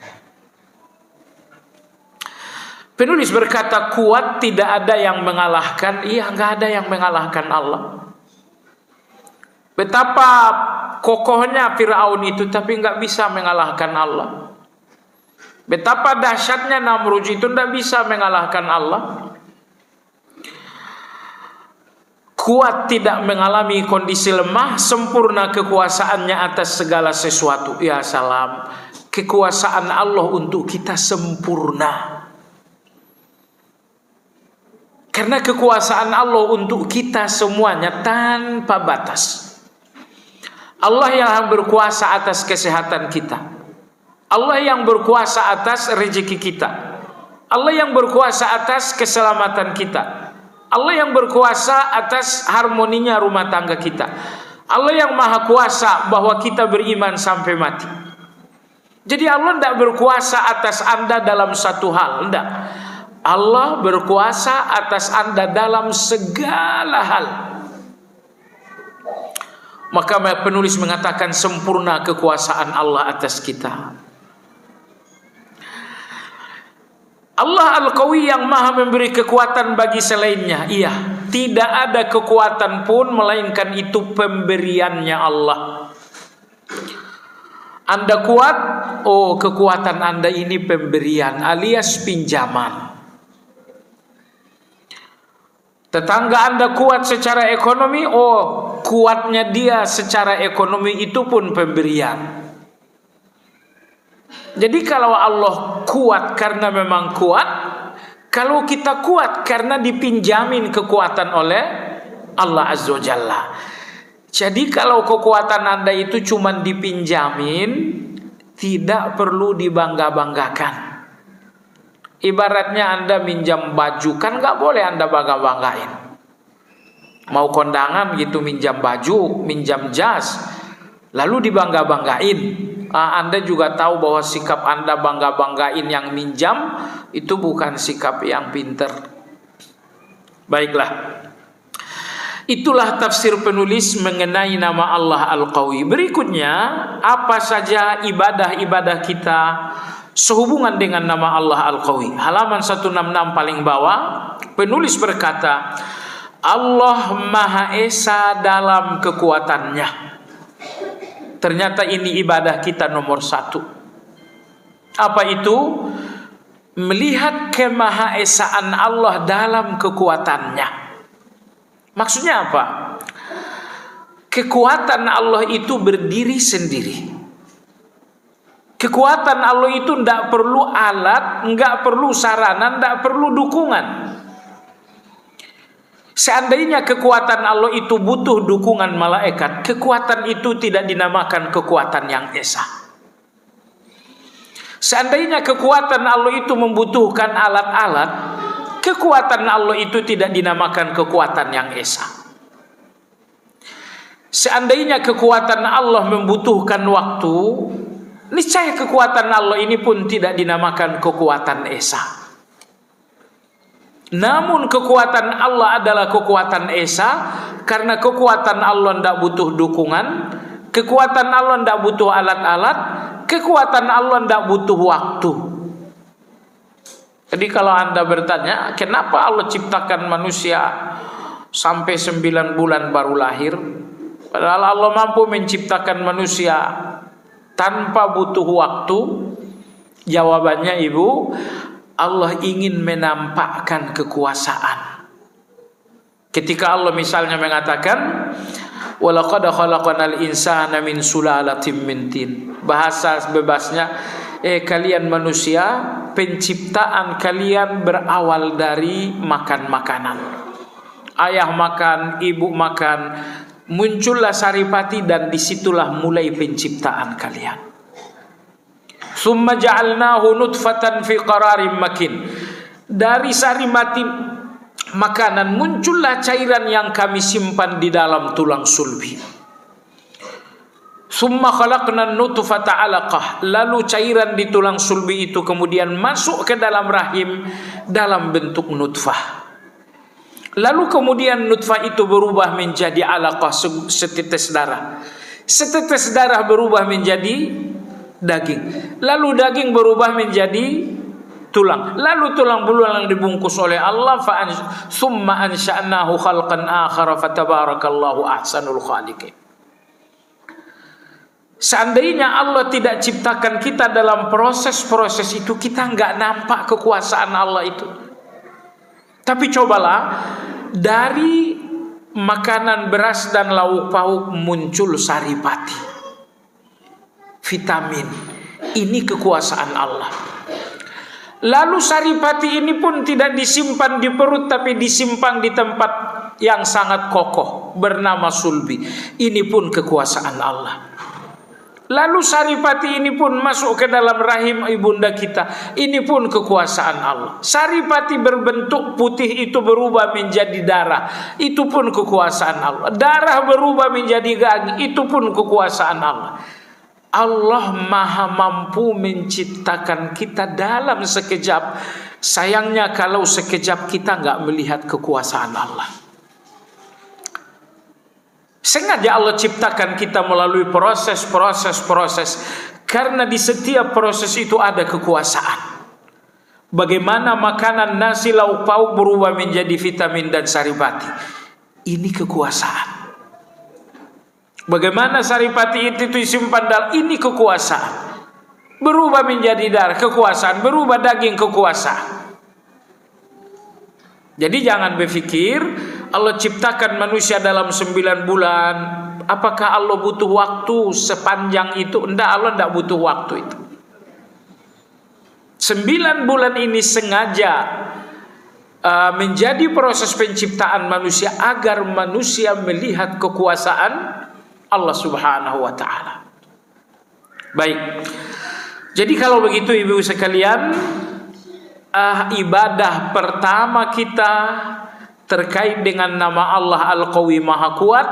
Penulis berkata kuat tidak ada yang mengalahkan. Iya, nggak ada yang mengalahkan Allah. Betapa kokohnya Fir'aun itu, tapi nggak bisa mengalahkan Allah. Betapa dahsyatnya Namrud itu, nggak bisa mengalahkan Allah. Kuat tidak mengalami kondisi lemah, sempurna kekuasaannya atas segala sesuatu. Ya salam, kekuasaan Allah untuk kita sempurna. Karena kekuasaan Allah untuk kita semuanya tanpa batas. Allah yang berkuasa atas kesehatan kita. Allah yang berkuasa atas rezeki kita. Allah yang berkuasa atas keselamatan kita. Allah yang berkuasa atas harmoninya rumah tangga kita. Allah yang maha kuasa bahwa kita beriman sampai mati. Jadi Allah tidak berkuasa atas Anda dalam satu hal, tidak. Allah berkuasa atas Anda dalam segala hal. Maka penulis mengatakan sempurna kekuasaan Allah atas kita. Allah Al-Qawi yang maha memberi kekuatan bagi selainnya. Iya, tidak ada kekuatan pun melainkan itu pemberiannya Allah. Anda kuat, oh kekuatan Anda ini pemberian alias pinjaman. Tetangga Anda kuat secara ekonomi, oh kuatnya dia secara ekonomi itu pun pemberian. Jadi kalau Allah kuat karena memang kuat, kalau kita kuat karena dipinjamin kekuatan oleh Allah Azza wa Jalla. Jadi kalau kekuatan Anda itu cuma dipinjamin, tidak perlu dibangga-banggakan. Ibaratnya Anda minjam baju, kan nggak boleh Anda bangga-banggain. Mau kondangan gitu minjam baju, minjam jas, lalu dibangga-banggain. Anda juga tahu bahwa sikap Anda bangga-banggain yang minjam itu bukan sikap yang pinter. Baiklah. Itulah tafsir penulis mengenai nama Allah Al-Qawi. Berikutnya, apa saja ibadah-ibadah kita sehubungan dengan nama Allah Al-Qawi. Halaman 166 paling bawah, penulis berkata, Allah Maha Esa dalam kekuatannya. Ternyata ini ibadah kita nomor 1. Apa itu? Melihat kemahaesaan Allah dalam kekuatannya. Maksudnya apa? Kekuatan Allah itu berdiri sendiri. Kekuatan Allah itu tidak perlu alat, tidak perlu sarana, tidak perlu dukungan. Seandainya kekuatan Allah itu butuh dukungan malaikat, kekuatan itu tidak dinamakan kekuatan yang esa. Seandainya kekuatan Allah itu membutuhkan alat-alat, kekuatan Allah itu tidak dinamakan kekuatan yang esa. Seandainya kekuatan Allah membutuhkan waktu, niscaya kekuatan Allah ini pun tidak dinamakan kekuatan esa. Namun kekuatan Allah adalah kekuatan esa, karena kekuatan Allah tidak butuh dukungan, kekuatan Allah tidak butuh alat-alat, kekuatan Allah tidak butuh waktu. Jadi kalau Anda bertanya, kenapa Allah ciptakan manusia sampai 9 bulan baru lahir, padahal Allah mampu menciptakan manusia tanpa butuh waktu? Jawabannya Ibu, Allah ingin menampakkan kekuasaan. Ketika Allah misalnya mengatakan, walaqad khalaqnal insana min sulalatin min tin. Bahasa bebasnya, kalian manusia, penciptaan kalian berawal dari makan makanan. Ayah makan, ibu makan, muncullah saripati, dan disitulah mulai penciptaan kalian. Summa ja'alnahu nutfatan fi qararin makin. Dari saripati makanan muncullah cairan yang kami simpan di dalam tulang sulbi. Summa khalaqna nutfata 'alaqah. Lalu cairan di tulang sulbi itu kemudian masuk ke dalam rahim dalam bentuk nutfah. Lalu kemudian nutfah itu berubah menjadi 'alaqah, setetes darah. Setetes darah berubah menjadi daging. Lalu daging berubah menjadi tulang. Lalu tulang belulang dibungkus oleh Allah, summa ansha'nahu khalqan akhar fatabarakallahu ahsanul khaliqin. Seandainya Allah tidak ciptakan kita dalam proses-proses itu, kita nggak nampak kekuasaan Allah itu. Tapi cobalah, dari makanan beras dan lauk pauk muncul saripati, vitamin. Ini kekuasaan Allah. Lalu saripati ini pun tidak disimpan di perut, tapi disimpan di tempat yang sangat kokoh bernama sulbi. Ini pun kekuasaan Allah. Lalu saripati ini pun masuk ke dalam rahim ibunda kita. Ini pun kekuasaan Allah. Saripati berbentuk putih itu berubah menjadi darah. Itu pun kekuasaan Allah. Darah berubah menjadi daging. Itu pun kekuasaan Allah. Allah maha mampu menciptakan kita dalam sekejap. Sayangnya kalau sekejap kita nggak melihat kekuasaan Allah. Sengaja Allah ciptakan kita melalui proses, karena di setiap proses itu ada kekuasaan. Bagaimana makanan nasi lauk pauk berubah menjadi vitamin dan saripati, ini kekuasaan. Bagaimana saripati itu disimpan dalam, ini kekuasaan. Berubah menjadi darah, kekuasaan. Berubah daging, kekuasaan. Jadi jangan berpikir Allah ciptakan manusia dalam 9 bulan, apakah Allah butuh waktu sepanjang itu? Enggak, Allah enggak butuh waktu itu. 9 bulan ini sengaja menjadi proses penciptaan manusia agar manusia melihat kekuasaan Allah Subhanahu wa ta'ala. Baik. Jadi kalau begitu ibu sekalian, ibadah pertama kita terkait dengan nama Allah Al-Qawi Maha Kuat,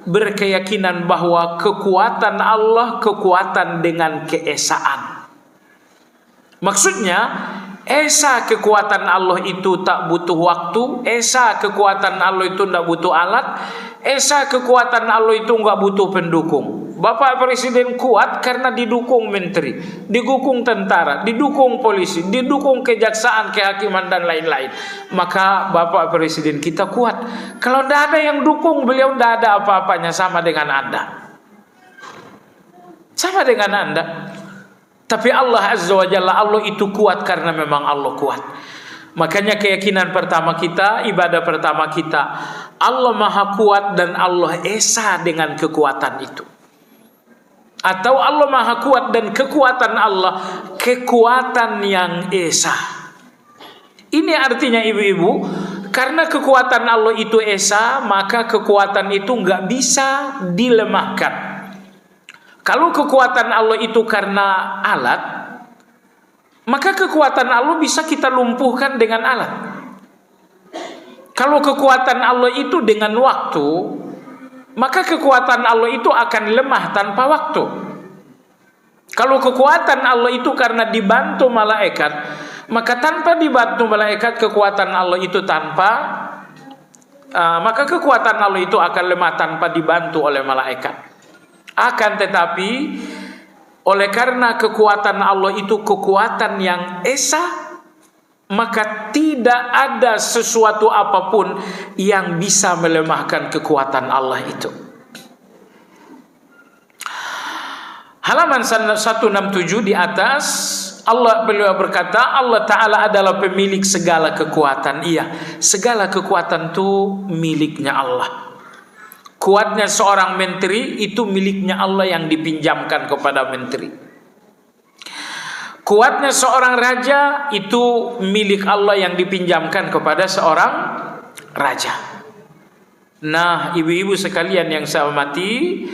berkeyakinan bahwa kekuatan Allah kekuatan dengan keesaan. Maksudnya, esa kekuatan Allah itu tak butuh waktu, esa kekuatan Allah itu tak butuh alat, esa kekuatan Allah itu nggak butuh pendukung. Bapak Presiden kuat karena didukung menteri, didukung tentara, didukung polisi, didukung kejaksaan, kehakiman dan lain-lain. Maka Bapak Presiden kita kuat. Kalau tidak ada yang dukung, beliau tidak ada apa-apanya, sama dengan Anda. Sama dengan Anda. Tapi Allah Azza wa Jalla, Allah itu kuat karena memang Allah kuat. Makanya keyakinan pertama kita, ibadah pertama kita, Allah Maha Kuat dan Allah Esa dengan kekuatan itu. Atau Allah Maha Kuat dan kekuatan Allah kekuatan yang Esa. Ini artinya ibu-ibu, Karena kekuatan Allah itu esa, maka kekuatan itu nggak bisa dilemahkan. Kalau kekuatan Allah itu karena alat, maka kekuatan Allah bisa kita lumpuhkan dengan alat. Kalau kekuatan Allah itu dengan waktu, maka kekuatan Allah itu akan lemah tanpa waktu. Kalau kekuatan Allah itu karena dibantu malaikat, maka tanpa dibantu malaikat kekuatan Allah itu maka kekuatan Allah itu akan lemah tanpa dibantu oleh malaikat. Akan tetapi oleh karena kekuatan Allah itu kekuatan yang esa, maka tidak ada sesuatu apapun yang bisa melemahkan kekuatan Allah itu. Halaman 167 di atas, beliau berkata, Allah Ta'ala adalah pemilik segala kekuatan. Iya, segala kekuatan itu miliknya Allah. Kuatnya seorang menteri itu miliknya Allah yang dipinjamkan kepada menteri. Kuatnya seorang raja itu milik Allah yang dipinjamkan kepada seorang raja. Nah, ibu-ibu sekalian yang saya hormati,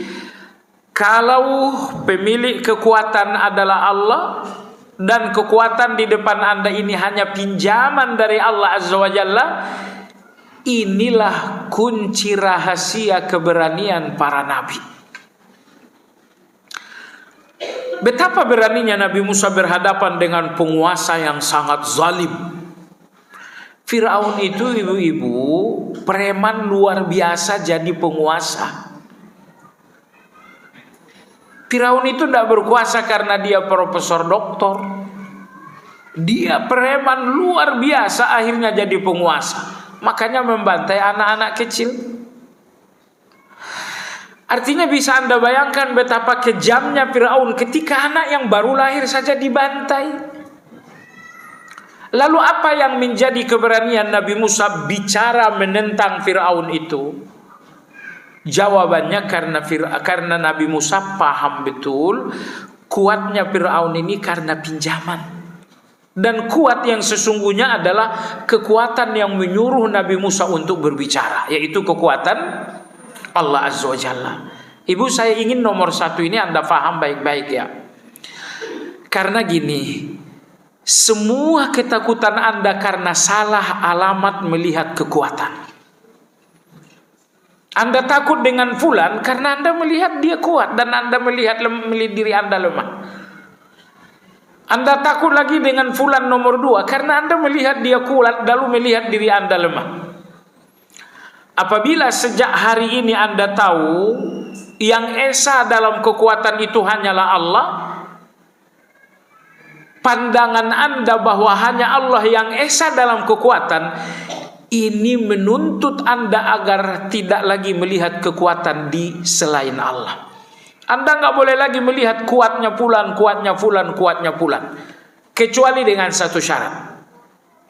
kalau pemilik kekuatan adalah Allah dan kekuatan di depan Anda ini hanya pinjaman dari Allah Azza wa Jalla, inilah kunci rahasia keberanian para nabi. Betapa beraninya Nabi Musa berhadapan dengan penguasa yang sangat zalim. Firaun itu, ibu-ibu, preman luar biasa jadi penguasa. Firaun itu tidak berkuasa karena dia profesor doktor. Dia preman luar biasa akhirnya jadi penguasa. Makanya membantai anak-anak kecil. Artinya bisa Anda bayangkan betapa kejamnya Firaun ketika anak yang baru lahir saja dibantai. Lalu apa yang menjadi keberanian Nabi Musa bicara menentang Firaun itu? Jawabannya karena Nabi Musa paham betul kuatnya Firaun ini karena pinjaman. Dan kuat yang sesungguhnya adalah kekuatan yang menyuruh Nabi Musa untuk berbicara, yaitu kekuatan Allah Azza wa Jalla. Ibu, saya ingin nomor satu ini Anda paham baik-baik ya. Karena gini, semua ketakutan Anda karena salah alamat melihat kekuatan. Anda takut dengan fulan karena Anda melihat dia kuat dan Anda melihat diri Anda lemah. Anda takut lagi dengan fulan nomor 2 karena Anda melihat dia kuat lalu melihat diri Anda lemah. Apabila sejak hari ini Anda tahu yang esa dalam kekuatan itu hanyalah Allah, pandangan Anda bahwa hanya Allah yang esa dalam kekuatan, ini menuntut Anda agar tidak lagi melihat kekuatan di selain Allah. Anda nggak boleh lagi melihat kuatnya fulan, kuatnya fulan, kuatnya fulan, kecuali dengan satu syarat.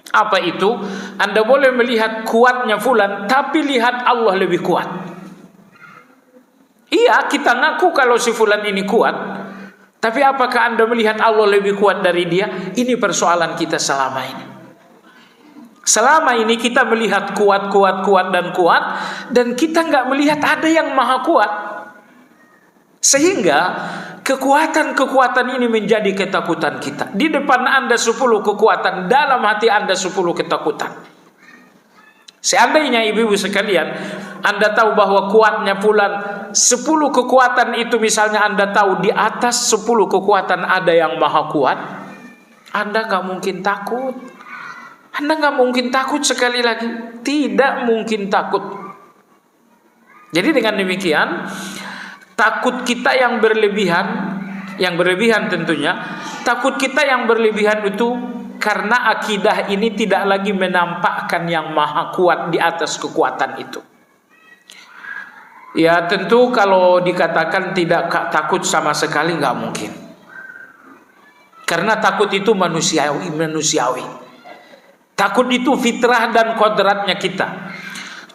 Apa itu? Anda boleh melihat kuatnya fulan, tapi lihat Allah lebih kuat. Iya, kita ngaku kalau si fulan ini kuat, tapi apakah Anda melihat Allah lebih kuat dari dia? Ini persoalan kita selama ini. Selama ini kita melihat kuat, dan kita nggak melihat ada yang maha kuat. Sehingga kekuatan-kekuatan ini menjadi ketakutan kita. Di depan Anda 10 kekuatan, dalam hati Anda 10 ketakutan. Seandainya ibu-ibu sekalian, Anda tahu bahwa kuatnya fulan 10 kekuatan itu, misalnya Anda tahu di atas 10 kekuatan ada yang maha kuat, Anda nggak mungkin takut. Anda nggak mungkin takut, sekali lagi tidak mungkin takut. Jadi dengan demikian, takut kita yang berlebihan tentunya, takut kita yang berlebihan itu karena akidah ini tidak lagi menampakkan yang maha kuat di atas kekuatan itu. Ya tentu kalau dikatakan tidak takut sama sekali nggak mungkin. Karena takut itu manusiawi. Takut itu fitrah dan kodratnya kita.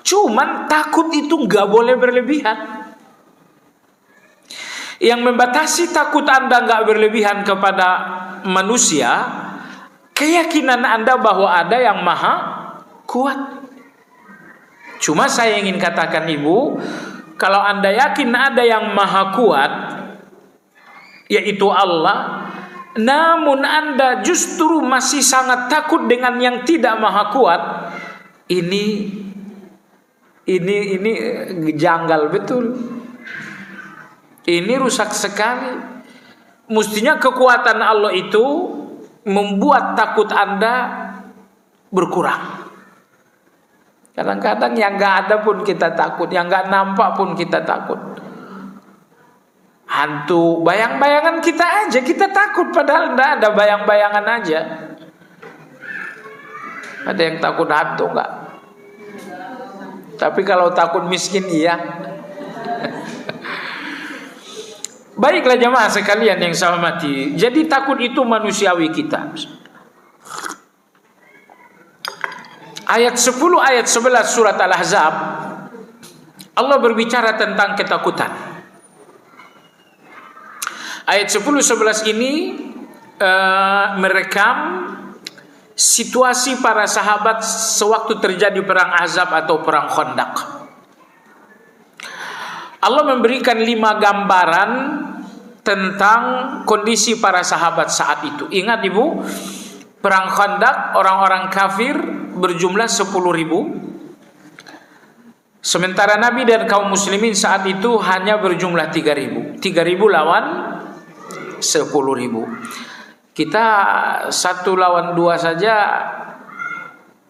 Cuman takut itu nggak boleh berlebihan. Yang membatasi takut Anda nggak berlebihan kepada manusia, keyakinan Anda bahwa ada yang maha kuat. Cuma saya ingin katakan Ibu, kalau Anda yakin ada yang maha kuat, yaitu Allah, namun Anda justru masih sangat takut dengan yang tidak maha kuat, ini janggal betul. Ini rusak sekali. Mestinya kekuatan Allah itu membuat takut Anda berkurang. Kadang-kadang yang gak ada pun kita takut, yang gak nampak pun kita takut. Hantu, bayang-bayangan kita aja kita takut, padahal gak ada, bayang-bayangan aja. Ada yang takut hantu gak? Tapi kalau takut miskin iya. Baiklah jemaah sekalian yang saya hormati, jadi takut itu manusiawi kita. Ayat 10, ayat 11 surat Al-Ahzab, Allah berbicara tentang ketakutan. Ayat 10-11 ini merekam situasi para sahabat sewaktu terjadi perang Ahzab atau perang Khandaq. Allah memberikan 5 gambaran tentang kondisi para sahabat saat itu. Ingat Ibu, perang Khandaq orang-orang kafir berjumlah 10.000. Sementara Nabi dan kaum muslimin saat itu hanya berjumlah 3.000. 3.000 lawan 10.000. Kita 1 lawan 2 saja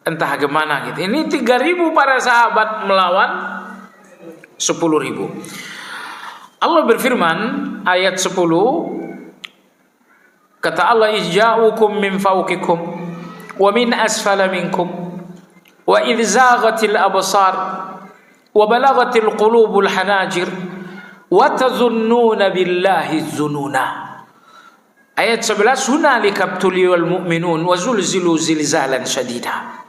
entah gimana gitu. Ini 3.000 para sahabat melawan 10.000. Allah berfirman ayat 10, kata Allah, "Ija'ukum min fawqikum wa min asfala minkum wa idh zaghatil absar wa balaghatil qulubul hanajir wa tazunnuna billahi dzununa." Ayat 11, "Hunalika ibtuliyal mu'minun wa zulzilu zilzalan syadida."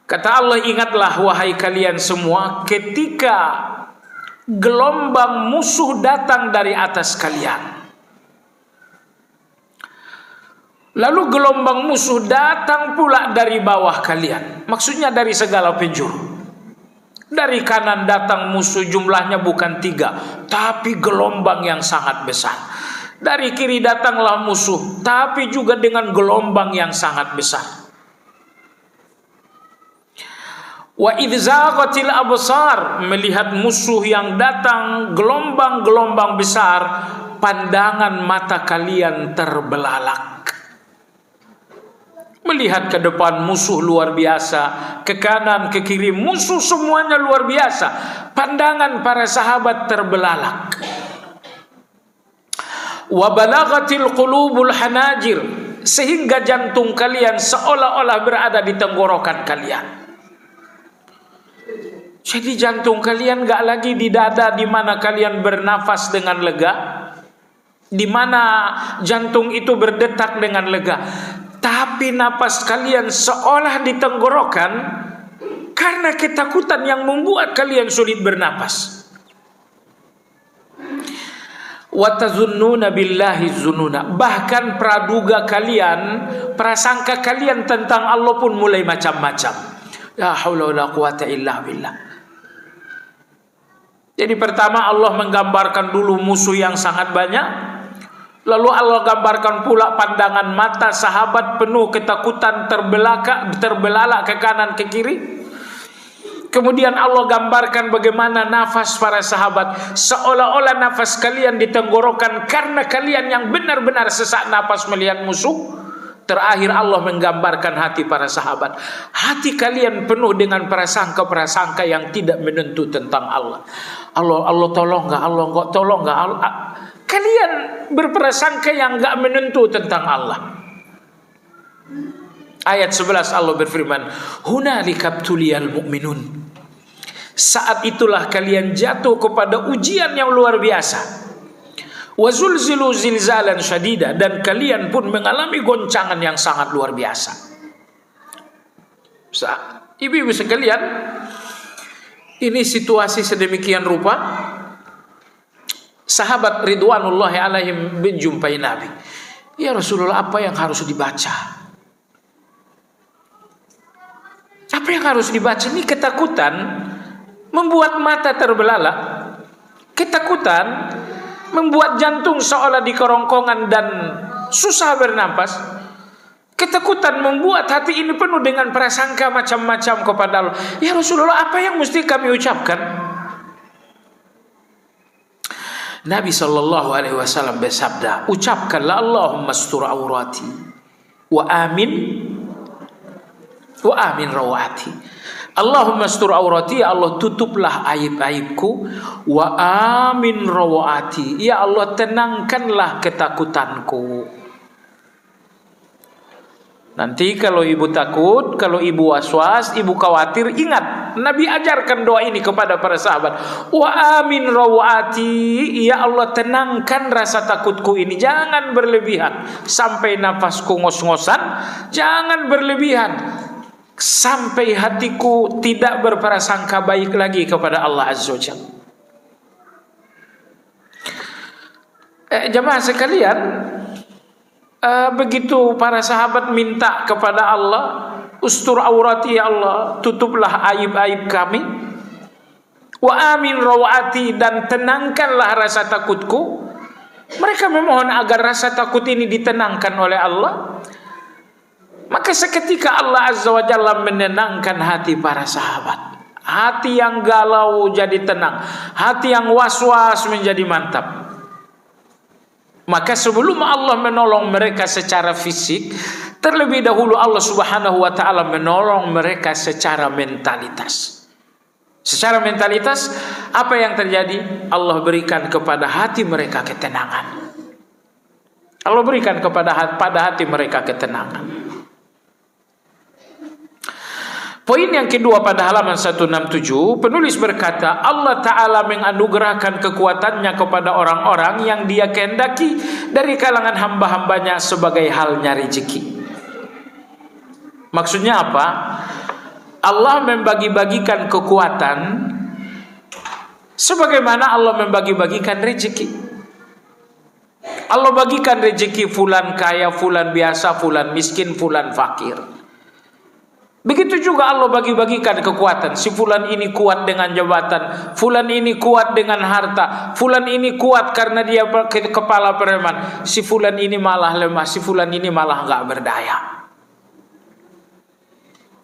Kata Allah, ingatlah wahai kalian semua ketika gelombang musuh datang dari atas kalian. Lalu gelombang musuh datang pula dari bawah kalian. Maksudnya dari segala penjuru. Dari kanan datang musuh, jumlahnya bukan 3, tapi gelombang yang sangat besar. Dari kiri datanglah musuh, tapi juga dengan gelombang yang sangat besar. Wa idh zaghatil absar, melihat musuh yang datang gelombang-gelombang besar, pandangan mata kalian terbelalak. Melihat ke depan musuh luar biasa, ke kanan, ke kiri musuh semuanya luar biasa. Pandangan para sahabat terbelalak. Wa balaghatil qulubul hanajir, sehingga jantung kalian seolah-olah berada di tenggorokan kalian. Jadi jantung kalian gak lagi di dada di mana kalian bernafas dengan lega, di mana jantung itu berdetak dengan lega, tapi napas kalian seolah di tenggorokan karena ketakutan yang membuat kalian sulit bernapas. Wa tazunnuna billahi dzununa, bahkan praduga kalian, prasangka kalian tentang Allah pun mulai macam-macam. La haula wala quwata illa billah. Jadi pertama Allah menggambarkan dulu musuh yang sangat banyak. Lalu Allah gambarkan pula pandangan mata sahabat penuh ketakutan, terbelalak ke kanan ke kiri. Kemudian Allah gambarkan bagaimana nafas para sahabat, seolah-olah nafas kalian di tenggorokan karena kalian yang benar-benar sesak nafas melihat musuh. Terakhir Allah menggambarkan hati para sahabat. Hati kalian penuh dengan prasangka-prasangka yang tidak menentu tentang Allah. Allah tolong nggak? Allah nggak tolong nggak? Kalian berprasangka yang nggak menentu tentang Allah. Ayat 11 Allah berfirman, "Hunalika ibtuliyal mu'minun." Saat itulah kalian jatuh kepada ujian yang luar biasa. Wa zulzilu zilzalan syadida, dan kalian pun mengalami goncangan yang sangat luar biasa. Ibu-ibu sekalian, ini situasi sedemikian rupa. Sahabat ridwanullahi alaihim menjumpai Nabi. "Ya Rasulullah, apa yang harus dibaca? Apa yang harus dibaca? Ini ketakutan membuat mata terbelalak. Ketakutan membuat jantung seolah di kerongkongan dan susah bernapas. Ketakutan membuat hati ini penuh dengan prasangka macam-macam kepada Allah. Ya Rasulullah, apa yang mesti kami ucapkan? Nabi SAW bersabda, ucapkanlah Allahumma astur aurati wa amin rawati. Allahumma astur aurati, ya Allah tutuplah aib-aibku, wa amin rawati, ya Allah tenangkanlah ketakutanku. Nanti kalau ibu takut, kalau ibu waswas, ibu khawatir, ingat Nabi ajarkan doa ini kepada para sahabat. Wa amin rawati, ya Allah tenangkan rasa takutku ini, jangan berlebihan sampai nafasku ngos-ngosan, jangan berlebihan sampai hatiku tidak berprasangka baik lagi kepada Allah Azza wa Jalla. Jemaah sekalian, begitu para sahabat minta kepada Allah, ustur aurati ya Allah, tutuplah aib-aib kami, wa amin rawati, dan tenangkanlah rasa takutku. Mereka memohon agar rasa takut ini ditenangkan oleh Allah. Maka seketika Allah Azza wa Jalla menenangkan hati para sahabat. Hati yang galau jadi tenang, hati yang was-was menjadi mantap. Maka sebelum Allah menolong mereka secara fisik, terlebih dahulu Allah Subhanahu wa taala menolong mereka secara mentalitas. Secara mentalitas, apa yang terjadi? Allah berikan kepada hati mereka ketenangan. Allah berikan pada hati mereka ketenangan. Poin yang kedua pada halaman 167, penulis berkata, Allah Ta'ala menganugerahkan kekuatannya kepada orang-orang yang dia kehendaki dari kalangan hamba-hambanya sebagai halnya rezeki. Maksudnya apa? Allah membagi-bagikan kekuatan sebagaimana Allah membagi-bagikan rezeki. Allah bagikan rezeki fulan kaya, fulan biasa, fulan miskin, fulan fakir. Begitu juga Allah bagi-bagikan kekuatan. Si fulan ini kuat dengan jabatan, fulan ini kuat dengan harta, fulan ini kuat karena dia kepala preman, si fulan ini malah lemah, si fulan ini malah enggak berdaya.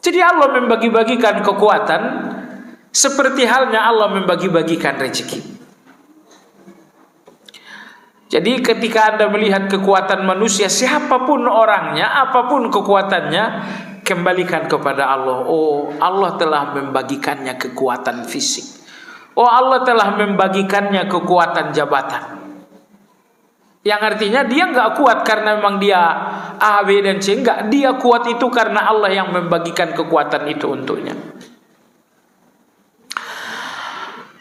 Jadi Allah membagi-bagikan kekuatan seperti halnya Allah membagi-bagikan rezeki. Jadi ketika Anda melihat kekuatan manusia, siapapun orangnya, apapun kekuatannya, kembalikan kepada Allah. Oh, Allah telah membagikannya kekuatan fisik. Oh, Allah telah membagikannya kekuatan jabatan. Yang artinya dia enggak kuat karena memang dia A, B, dan C. Enggak, dia kuat itu karena Allah yang membagikan kekuatan itu untuknya.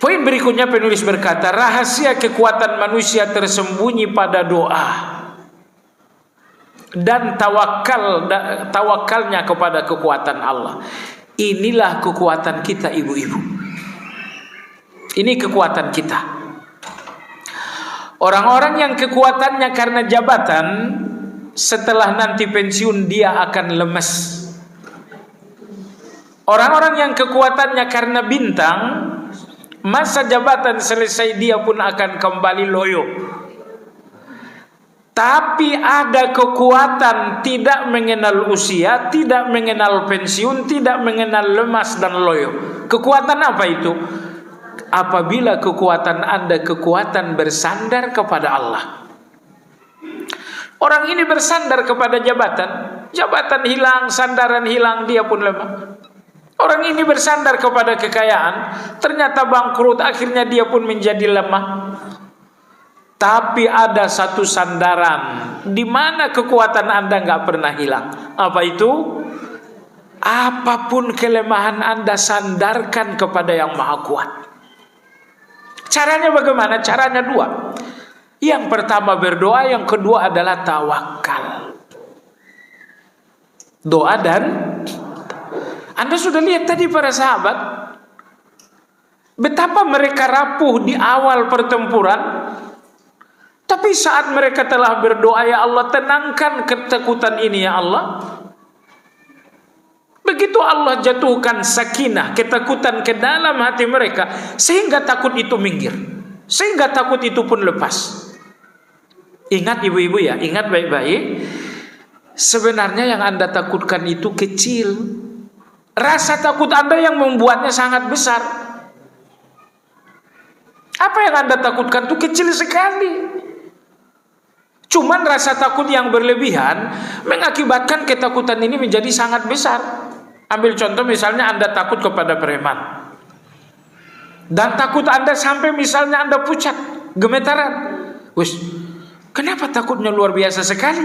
Poin berikutnya penulis berkata, rahasia kekuatan manusia tersembunyi pada doa dan tawakalnya kepada kekuatan Allah. Inilah kekuatan kita, ibu-ibu. Ini kekuatan kita. Orang-orang yang kekuatannya karena jabatan, setelah nanti pensiun dia akan lemes. Orang-orang yang kekuatannya karena bintang, masa jabatan selesai dia pun akan kembali loyo. Tapi ada kekuatan tidak mengenal usia, tidak mengenal pensiun, tidak mengenal lemas dan loyo. Kekuatan apa itu? Apabila kekuatan Anda kekuatan bersandar kepada Allah. Orang ini bersandar kepada jabatan, jabatan hilang, sandaran hilang, dia pun lemah. Orang ini bersandar kepada kekayaan, ternyata bangkrut, akhirnya dia pun menjadi lemah. Tapi ada satu sandaran di mana kekuatan Anda nggak pernah hilang. Apa itu? Apapun kelemahan Anda, sandarkan kepada yang Maha Kuat. Caranya bagaimana? Caranya dua. Yang pertama berdoa, yang kedua adalah tawakal. Doa dan Anda sudah lihat tadi para sahabat, betapa mereka rapuh di awal pertempuran. Tapi saat mereka telah berdoa, ya Allah tenangkan ketakutan ini ya Allah, Begitu Allah jatuhkan sakinah, ketakutan ke dalam hati mereka, sehingga takut itu minggir, sehingga takut itu pun lepas. Ingat ibu-ibu ya, ingat baik-baik. Sebenarnya yang Anda takutkan itu kecil. Rasa takut Anda yang membuatnya sangat besar. Apa yang Anda takutkan itu kecil sekali. Cuman rasa takut yang berlebihan mengakibatkan ketakutan ini menjadi sangat besar. Ambil contoh misalnya Anda takut kepada preman. Dan takut Anda sampai misalnya Anda pucat, gemetaran. Wis, kenapa takutnya luar biasa sekali?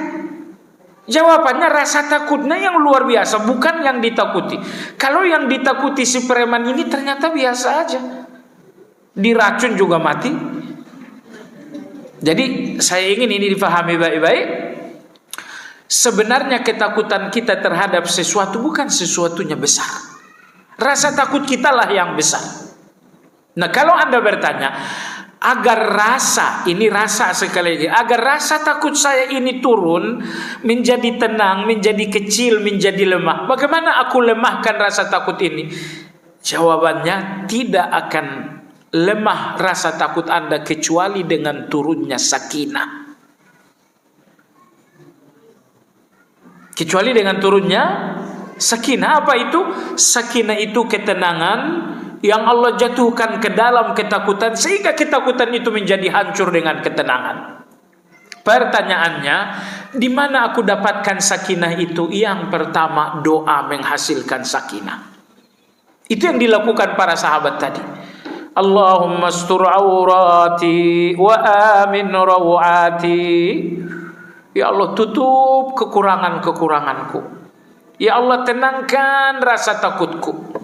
Jawabannya rasa takutnya yang luar biasa, bukan yang ditakuti. Kalau yang ditakuti si preman ini ternyata biasa aja, diracun juga mati. Jadi saya ingin ini dipahami baik-baik. Sebenarnya ketakutan kita terhadap sesuatu bukan sesuatunya besar. Rasa takut kita lah yang besar. Nah, kalau Anda bertanya, agar rasa, ini rasa sekali lagi, agar rasa takut saya ini turun, menjadi tenang, menjadi kecil, menjadi lemah. Bagaimana aku lemahkan rasa takut ini? Jawabannya, tidak akan lemah rasa takut Anda kecuali dengan turunnya sakinah. Kecuali dengan turunnya sakinah. Apa itu? Sakinah itu ketenangan yang Allah jatuhkan ke dalam ketakutan, sehingga ketakutan itu menjadi hancur dengan ketenangan. Pertanyaannya, di mana aku dapatkan sakinah itu? Yang pertama, doa menghasilkan sakinah. Itu yang dilakukan para sahabat tadi. Allahumma astur aurati wa amin rawati. Ya Allah, tutup kekurangan-kekuranganku. Ya Allah, tenangkan rasa takutku.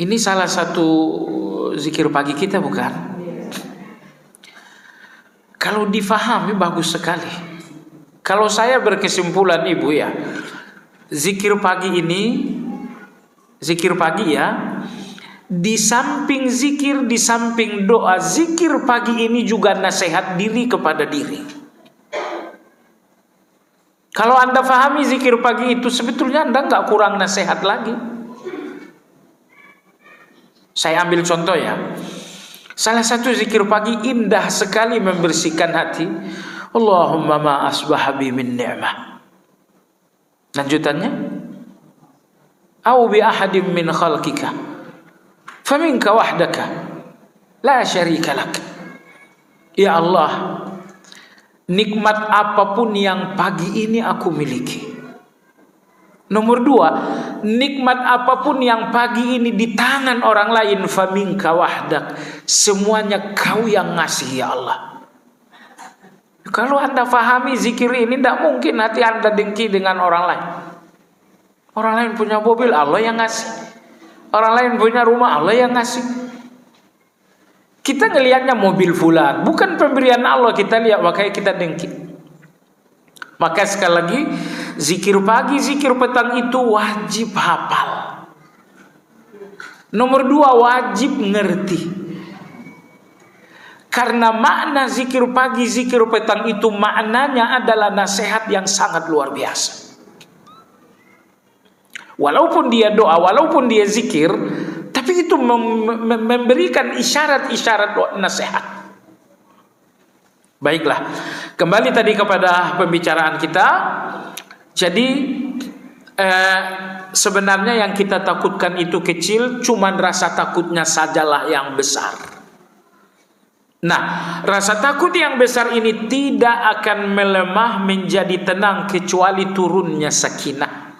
Ini salah satu zikir pagi kita, bukan? Kalau difahami bagus sekali. Kalau saya berkesimpulan ibu ya, zikir pagi ini, zikir pagi ya, di samping zikir, di samping doa, zikir pagi ini juga nasihat diri kepada diri. Kalau Anda fahami zikir pagi itu, sebetulnya Anda nggak kurang nasihat lagi. Saya ambil contoh ya. Salah satu zikir pagi indah sekali membersihkan hati. Allahumma ma asbaha bi min ni'mah. Lanjutannya, au bi ahadim min khalqika faminka wahdaka la syarika lak. Ya Allah, nikmat apapun yang pagi ini aku miliki. Nomor 2, nikmat apapun yang pagi ini di tangan orang lain, faminka wahdak, semuanya kau yang ngasih ya Allah. Kalau Anda fahami zikir ini, tidak mungkin hati Anda dengki dengan orang lain. Orang lain punya mobil, Allah yang ngasih. Orang lain punya rumah, Allah yang ngasih. Kita ngelihatnya mobil fulan, bukan pemberian Allah, kita lihat, makanya kita dengki. Maka sekali lagi, zikir pagi, zikir petang itu wajib hafal. Nomor 2, wajib ngerti. Karena makna zikir pagi, zikir petang itu maknanya adalah nasihat yang sangat luar biasa. Walaupun dia doa, walaupun dia zikir, tapi itu memberikan isyarat-isyarat nasihat. Baiklah, kembali tadi kepada pembicaraan kita. Jadi sebenarnya yang kita takutkan itu kecil, cuman rasa takutnya sajalah yang besar. Nah, rasa takut yang besar ini tidak akan melemah menjadi tenang kecuali turunnya sakinah.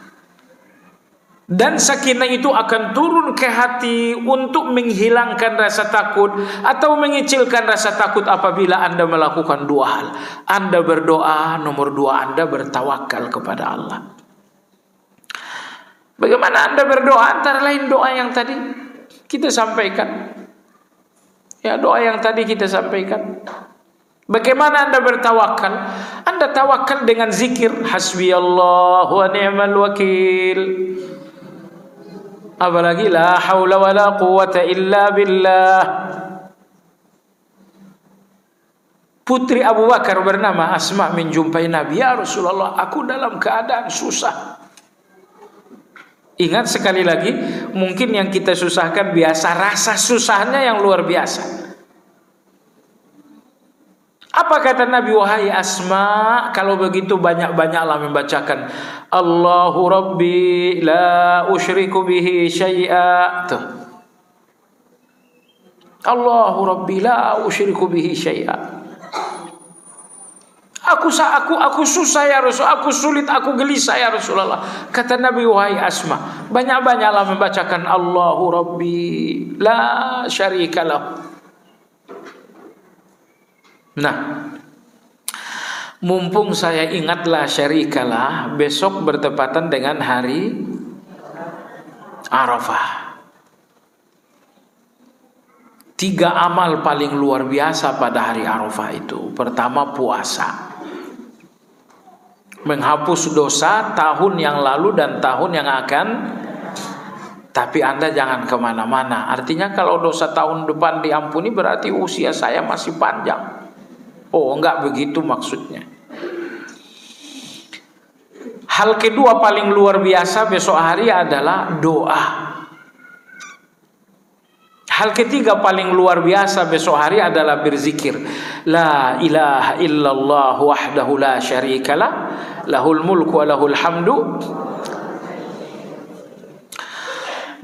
Dan sakinah itu akan turun ke hati untuk menghilangkan rasa takut atau mengecilkan rasa takut apabila Anda melakukan 2 hal. Anda berdoa, nomor 2 Anda bertawakal kepada Allah. Bagaimana Anda berdoa? Antara lain doa yang tadi kita sampaikan. Ya, doa yang tadi kita sampaikan. Bagaimana Anda bertawakal? Anda tawakal dengan zikir hasbiyallahu wa ni'mal wakil. Apalagi la haula wala quwata illa billah. Putri Abu Bakar bernama Asma menjumpai Nabi, ya Rasulullah, aku dalam keadaan susah. Ingat sekali lagi, mungkin yang kita susahkan biasa, rasa susahnya yang luar biasa. Apa kata Nabi, wahai Asma, kalau begitu banyak-banyaklah membacakan Allahu Rabbi la usyriku bihi syai'a. Tuh. Allahu Rabbi la usyriku bihi syai'a. Aku susah ya Rasul, aku sulit, aku gelisah ya Rasulullah. Kata Nabi, wahai Asma, banyak-banyaklah membacakan Allahu Rabbi la syarikalah. Nah, mumpung saya ingatlah syarikalah, besok bertepatan dengan hari Arafah. 3 amal paling luar biasa pada hari Arafah itu. Pertama, puasa. Menghapus dosa tahun yang lalu dan tahun yang akan. Tapi Anda jangan kemana-mana. Artinya kalau dosa tahun depan diampuni, berarti usia saya masih panjang. Oh, enggak begitu maksudnya. Hal kedua paling luar biasa besok hari adalah doa. Hal ketiga paling luar biasa besok hari adalah berzikir. La ilaha illallah wahdahu la syarikalah, lahul mulku wa lahul hamdu.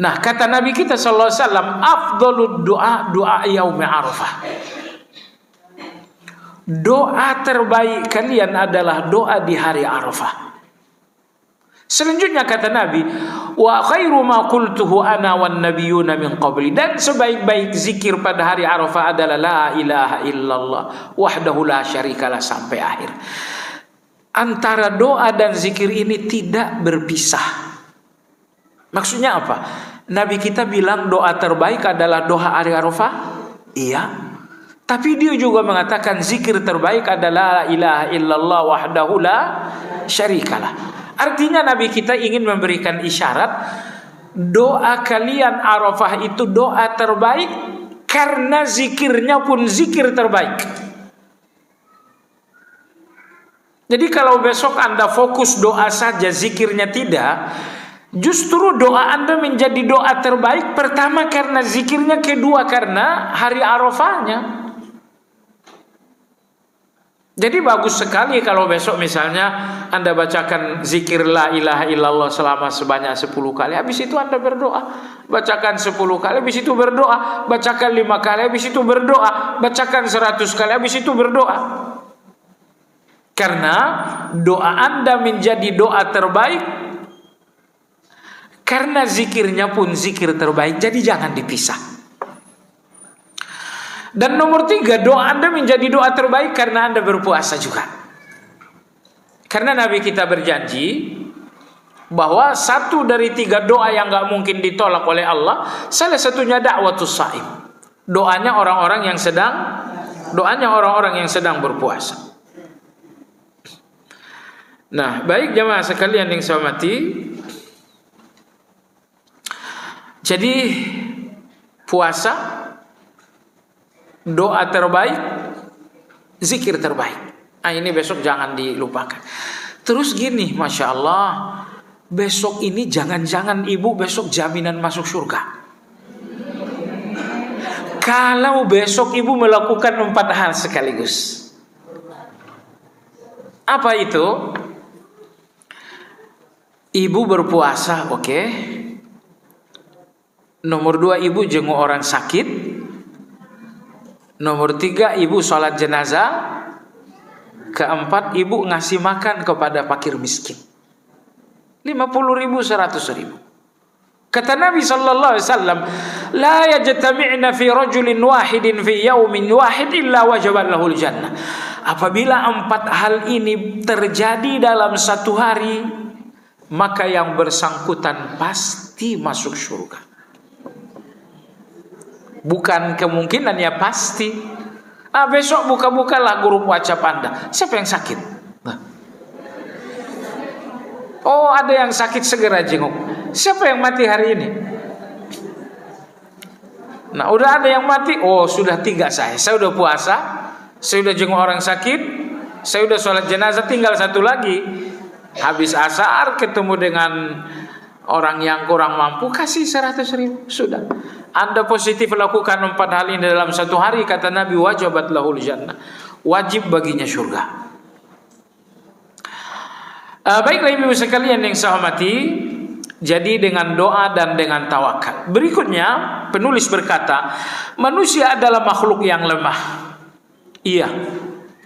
Nah, kata Nabi kita sallallahu alaihi wasallam, afdhalud doa yaum Arafah. Doa terbaik kalian adalah doa di hari Arafah. Selanjutnya kata Nabi, wa khairu ma qultuhu ana wan nabiyyuna min qabli, dan sebaik-baik zikir pada hari Arafah adalah la ilaha illallah wahdahu la syarikalah sampai akhir. Antara doa dan zikir ini tidak berpisah. Maksudnya apa? Nabi kita bilang doa terbaik adalah doa hari Arafah? Iya. Tapi dia juga mengatakan zikir terbaik adalah la ilaha illallah wahdahu la syarikalah. Artinya Nabi kita ingin memberikan isyarat doa kalian Arafah itu doa terbaik karena zikirnya pun zikir terbaik. Jadi kalau besok Anda fokus doa saja, zikirnya tidak, justru doa Anda menjadi doa terbaik. Pertama karena zikirnya, kedua karena hari Arafahnya. Jadi bagus sekali kalau besok misalnya Anda bacakan zikir la ilaha illallah selama sebanyak 10 kali. Habis itu Anda berdoa. Bacakan 10 kali, habis itu berdoa. Bacakan 5 kali, habis itu berdoa. Bacakan 100 kali, habis itu berdoa. Karena doa Anda menjadi doa terbaik karena zikirnya pun zikir terbaik. Jadi jangan dipisah. Dan nomor 3, doa Anda menjadi doa terbaik karena Anda berpuasa juga. Karena Nabi kita berjanji bahwa 1 dari 3 doa yang gak mungkin ditolak oleh Allah, salah satunya da'watus shaim. Doanya orang-orang yang sedang berpuasa. Nah, baik jemaah sekalian yang saya hormati. Jadi puasa, doa terbaik, zikir terbaik. Nah, ini besok jangan dilupakan. Terus gini, Masya Allah, besok ini jangan-jangan ibu besok jaminan masuk surga. Kalau besok ibu melakukan 4 hal sekaligus. Apa itu? Ibu berpuasa, oke. Nomor 2, ibu jenguk orang sakit. Nomor 3, ibu sholat jenazah. Keempat, ibu ngasih makan kepada fakir miskin. 50.000, 100.000. Kata Nabi sallallahu alaihi wasallam, la yajtami'na fi rajulin wahidin fi yaumin wahid illa wajabat lahul jannah. Apabila 4 hal ini terjadi dalam 1 hari, maka yang bersangkutan pasti masuk surga. Bukan kemungkinan, ya pasti. Besok buka-bukalah grup WhatsApp Anda. Siapa yang sakit? Oh, ada yang sakit, segera jenguk. Siapa yang mati hari ini? Nah, udah ada yang mati. Oh, sudah 3 saya. Saya udah puasa, saya udah jenguk orang sakit, saya udah sholat jenazah, tinggal 1 lagi. Habis asar ketemu dengan Orang yang kurang mampu kasih 100.000, sudah. Anda positif lakukan 4 hal ini dalam 1 hari, kata Nabi, wajabat lahul jannah, wajib baginya surga. Baiklah ibu sekalian yang saya hormati, jadi dengan doa dan dengan tawakal. Berikutnya penulis berkata, manusia adalah makhluk yang lemah. Iya,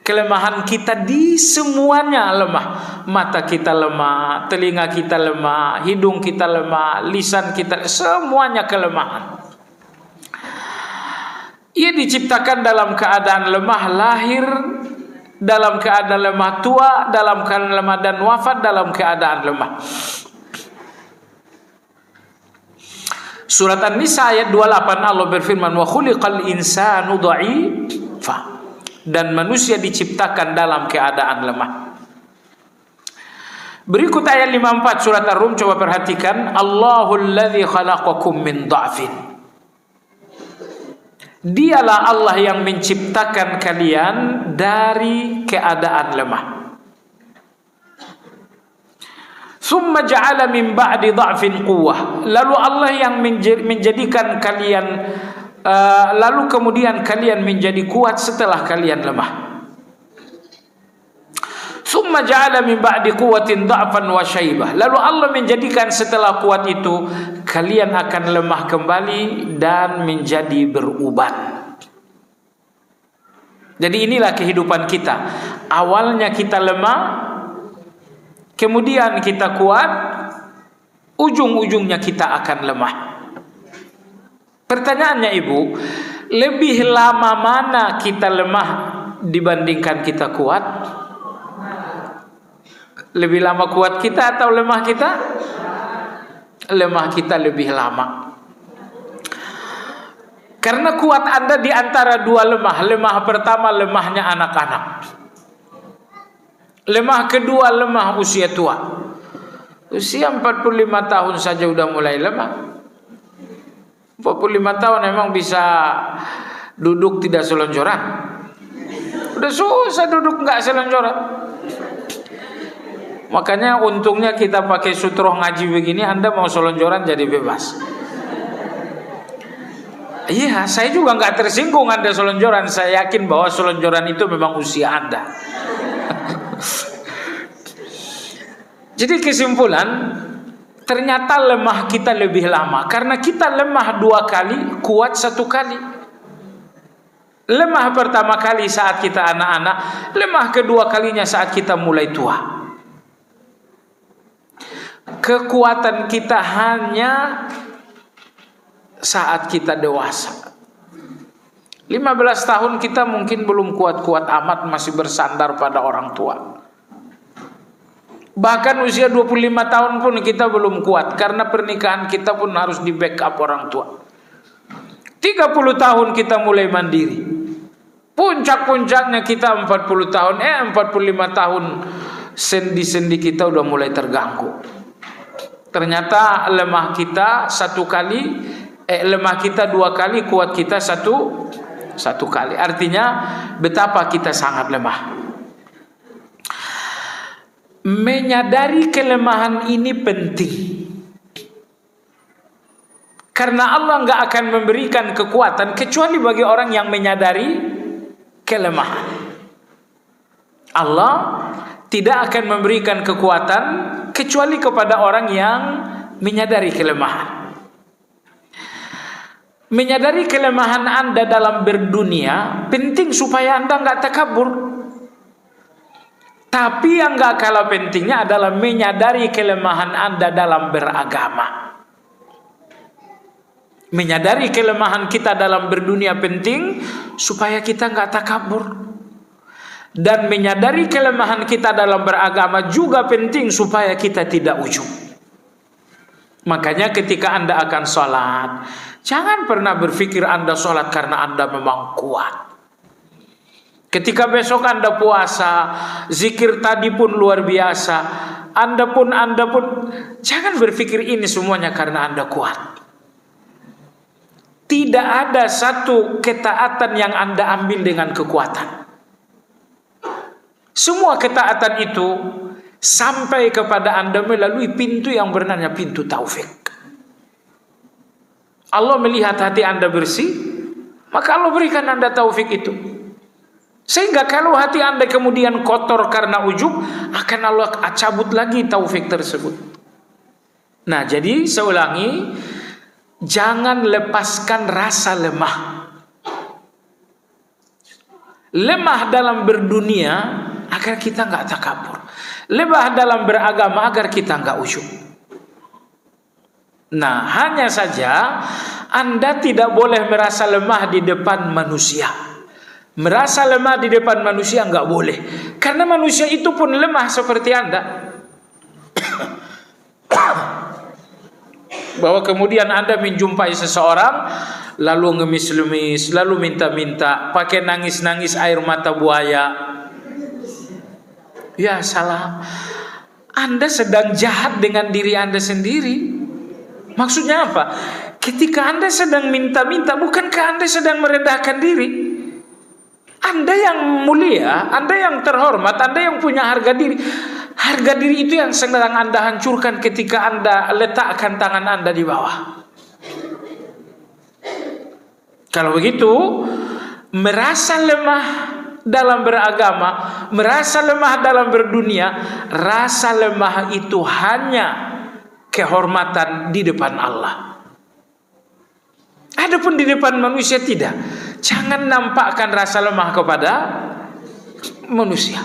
kelemahan kita di semuanya lemah. Mata kita lemah, telinga kita lemah, hidung kita lemah, lisan kita, semuanya kelemahan. Ia diciptakan dalam keadaan lemah, lahir dalam keadaan lemah, tua dalam keadaan lemah, dan wafat dalam keadaan lemah. Surat An-Nisa ayat 28 Allah berfirman, wa khuliqal insanu dha'ifa, dan manusia diciptakan dalam keadaan lemah. Berikut ayat 54 surat Ar-Rum, coba perhatikan, Allahul ladzi khalaqakum min dha'fin. Dialah Allah yang menciptakan kalian dari keadaan lemah. Summa ja'ala min ba'di dha'fin quwwah. Lalu Allah yang menjadikan kalian lalu kemudian kalian menjadi kuat setelah kalian lemah. Summa ja'ala min ba'di quwwatin dha'fan wa syaibah. Lalu Allah menjadikan setelah kuat itu kalian akan lemah kembali dan menjadi beruban. Jadi inilah kehidupan kita. Awalnya kita lemah, kemudian kita kuat, ujung-ujungnya kita akan lemah. Pertanyaannya ibu, lebih lama mana kita lemah dibandingkan kita kuat? Lebih lama kuat kita atau lemah kita? Lemah kita lebih lama. Karena kuat Anda di antara 2 lemah. Lemah pertama lemahnya anak-anak. Lemah kedua lemah usia tua. Usia 45 tahun saja udah mulai lemah. 45 tahun memang bisa duduk tidak selonjoran. Udah susah duduk nggak selonjoran. Makanya untungnya kita pakai sutroh ngaji begini, Anda mau selonjoran jadi bebas. Iya, saya juga nggak tersinggung Anda selonjoran. Saya yakin bahwa selonjoran itu memang usia Anda. Jadi kesimpulan, ternyata lemah kita lebih lama. Karena kita lemah 2 kali, kuat 1 kali. Lemah pertama kali saat kita anak-anak, lemah kedua kalinya saat kita mulai tua. Kekuatan kita hanya saat kita dewasa. 15 tahun kita mungkin belum kuat-kuat amat, masih bersandar pada orang tua. Bahkan usia 25 tahun pun kita belum kuat, karena pernikahan kita pun harus di backup orang tua. 30 tahun kita mulai mandiri. Puncak-puncaknya kita 40 tahun, 45 tahun sendi-sendi kita udah mulai terganggu. Ternyata lemah kita 1 kali, lemah kita 2 kali, kuat kita satu kali. Artinya betapa kita sangat lemah. Menyadari kelemahan ini penting. Karena Allah nggak akan memberikan kekuatan kecuali bagi orang yang menyadari kelemahan. Allah tidak akan memberikan kekuatan kecuali kepada orang yang menyadari kelemahan. Menyadari kelemahan Anda dalam berdunia penting supaya Anda nggak takabur. Tapi yang nggak kalah pentingnya adalah menyadari kelemahan Anda dalam beragama. Menyadari kelemahan kita dalam berdunia penting supaya kita nggak takabur. Dan menyadari kelemahan kita dalam beragama juga penting supaya kita tidak ujub. Makanya ketika Anda akan sholat, jangan pernah berpikir Anda sholat karena Anda memang kuat. Ketika besok Anda puasa, zikir tadi pun luar biasa, Anda pun jangan berpikir ini semuanya karena Anda kuat. Tidak ada satu ketaatan yang Anda ambil dengan kekuatan. Semua ketaatan itu sampai kepada Anda melalui pintu yang bernama pintu taufik. Allah melihat hati Anda bersih, maka Allah berikan Anda taufik itu. Sehingga kalau hati Anda kemudian kotor karena ujub, akan Allah cabut lagi taufik tersebut. Nah, jadi saya ulangi, jangan lepaskan rasa lemah. Lemah dalam berdunia agar kita nggak takabur. Lemah dalam beragama agar kita nggak ujub. Nah, hanya saja Anda tidak boleh merasa lemah di depan manusia. Merasa lemah di depan manusia nggak boleh, karena manusia itu pun lemah seperti Anda. Bahwa kemudian Anda menjumpai seseorang lalu ngemis-lemis, lalu minta-minta, pakai nangis-nangis air mata buaya. Ya salam, Anda sedang jahat dengan diri Anda sendiri. Maksudnya apa? Ketika Anda sedang minta-minta, bukankah Anda sedang merendahkan diri? Anda yang mulia, Anda yang terhormat, Anda yang punya harga diri. Harga diri itu yang sedang Anda hancurkan ketika Anda letakkan tangan Anda di bawah. Kalau begitu, merasa lemah dalam beragama, merasa lemah dalam berdunia, rasa lemah itu hanya kehormatan di depan Allah. Adapun di depan manusia tidak. Jangan nampakkan rasa lemah kepada manusia.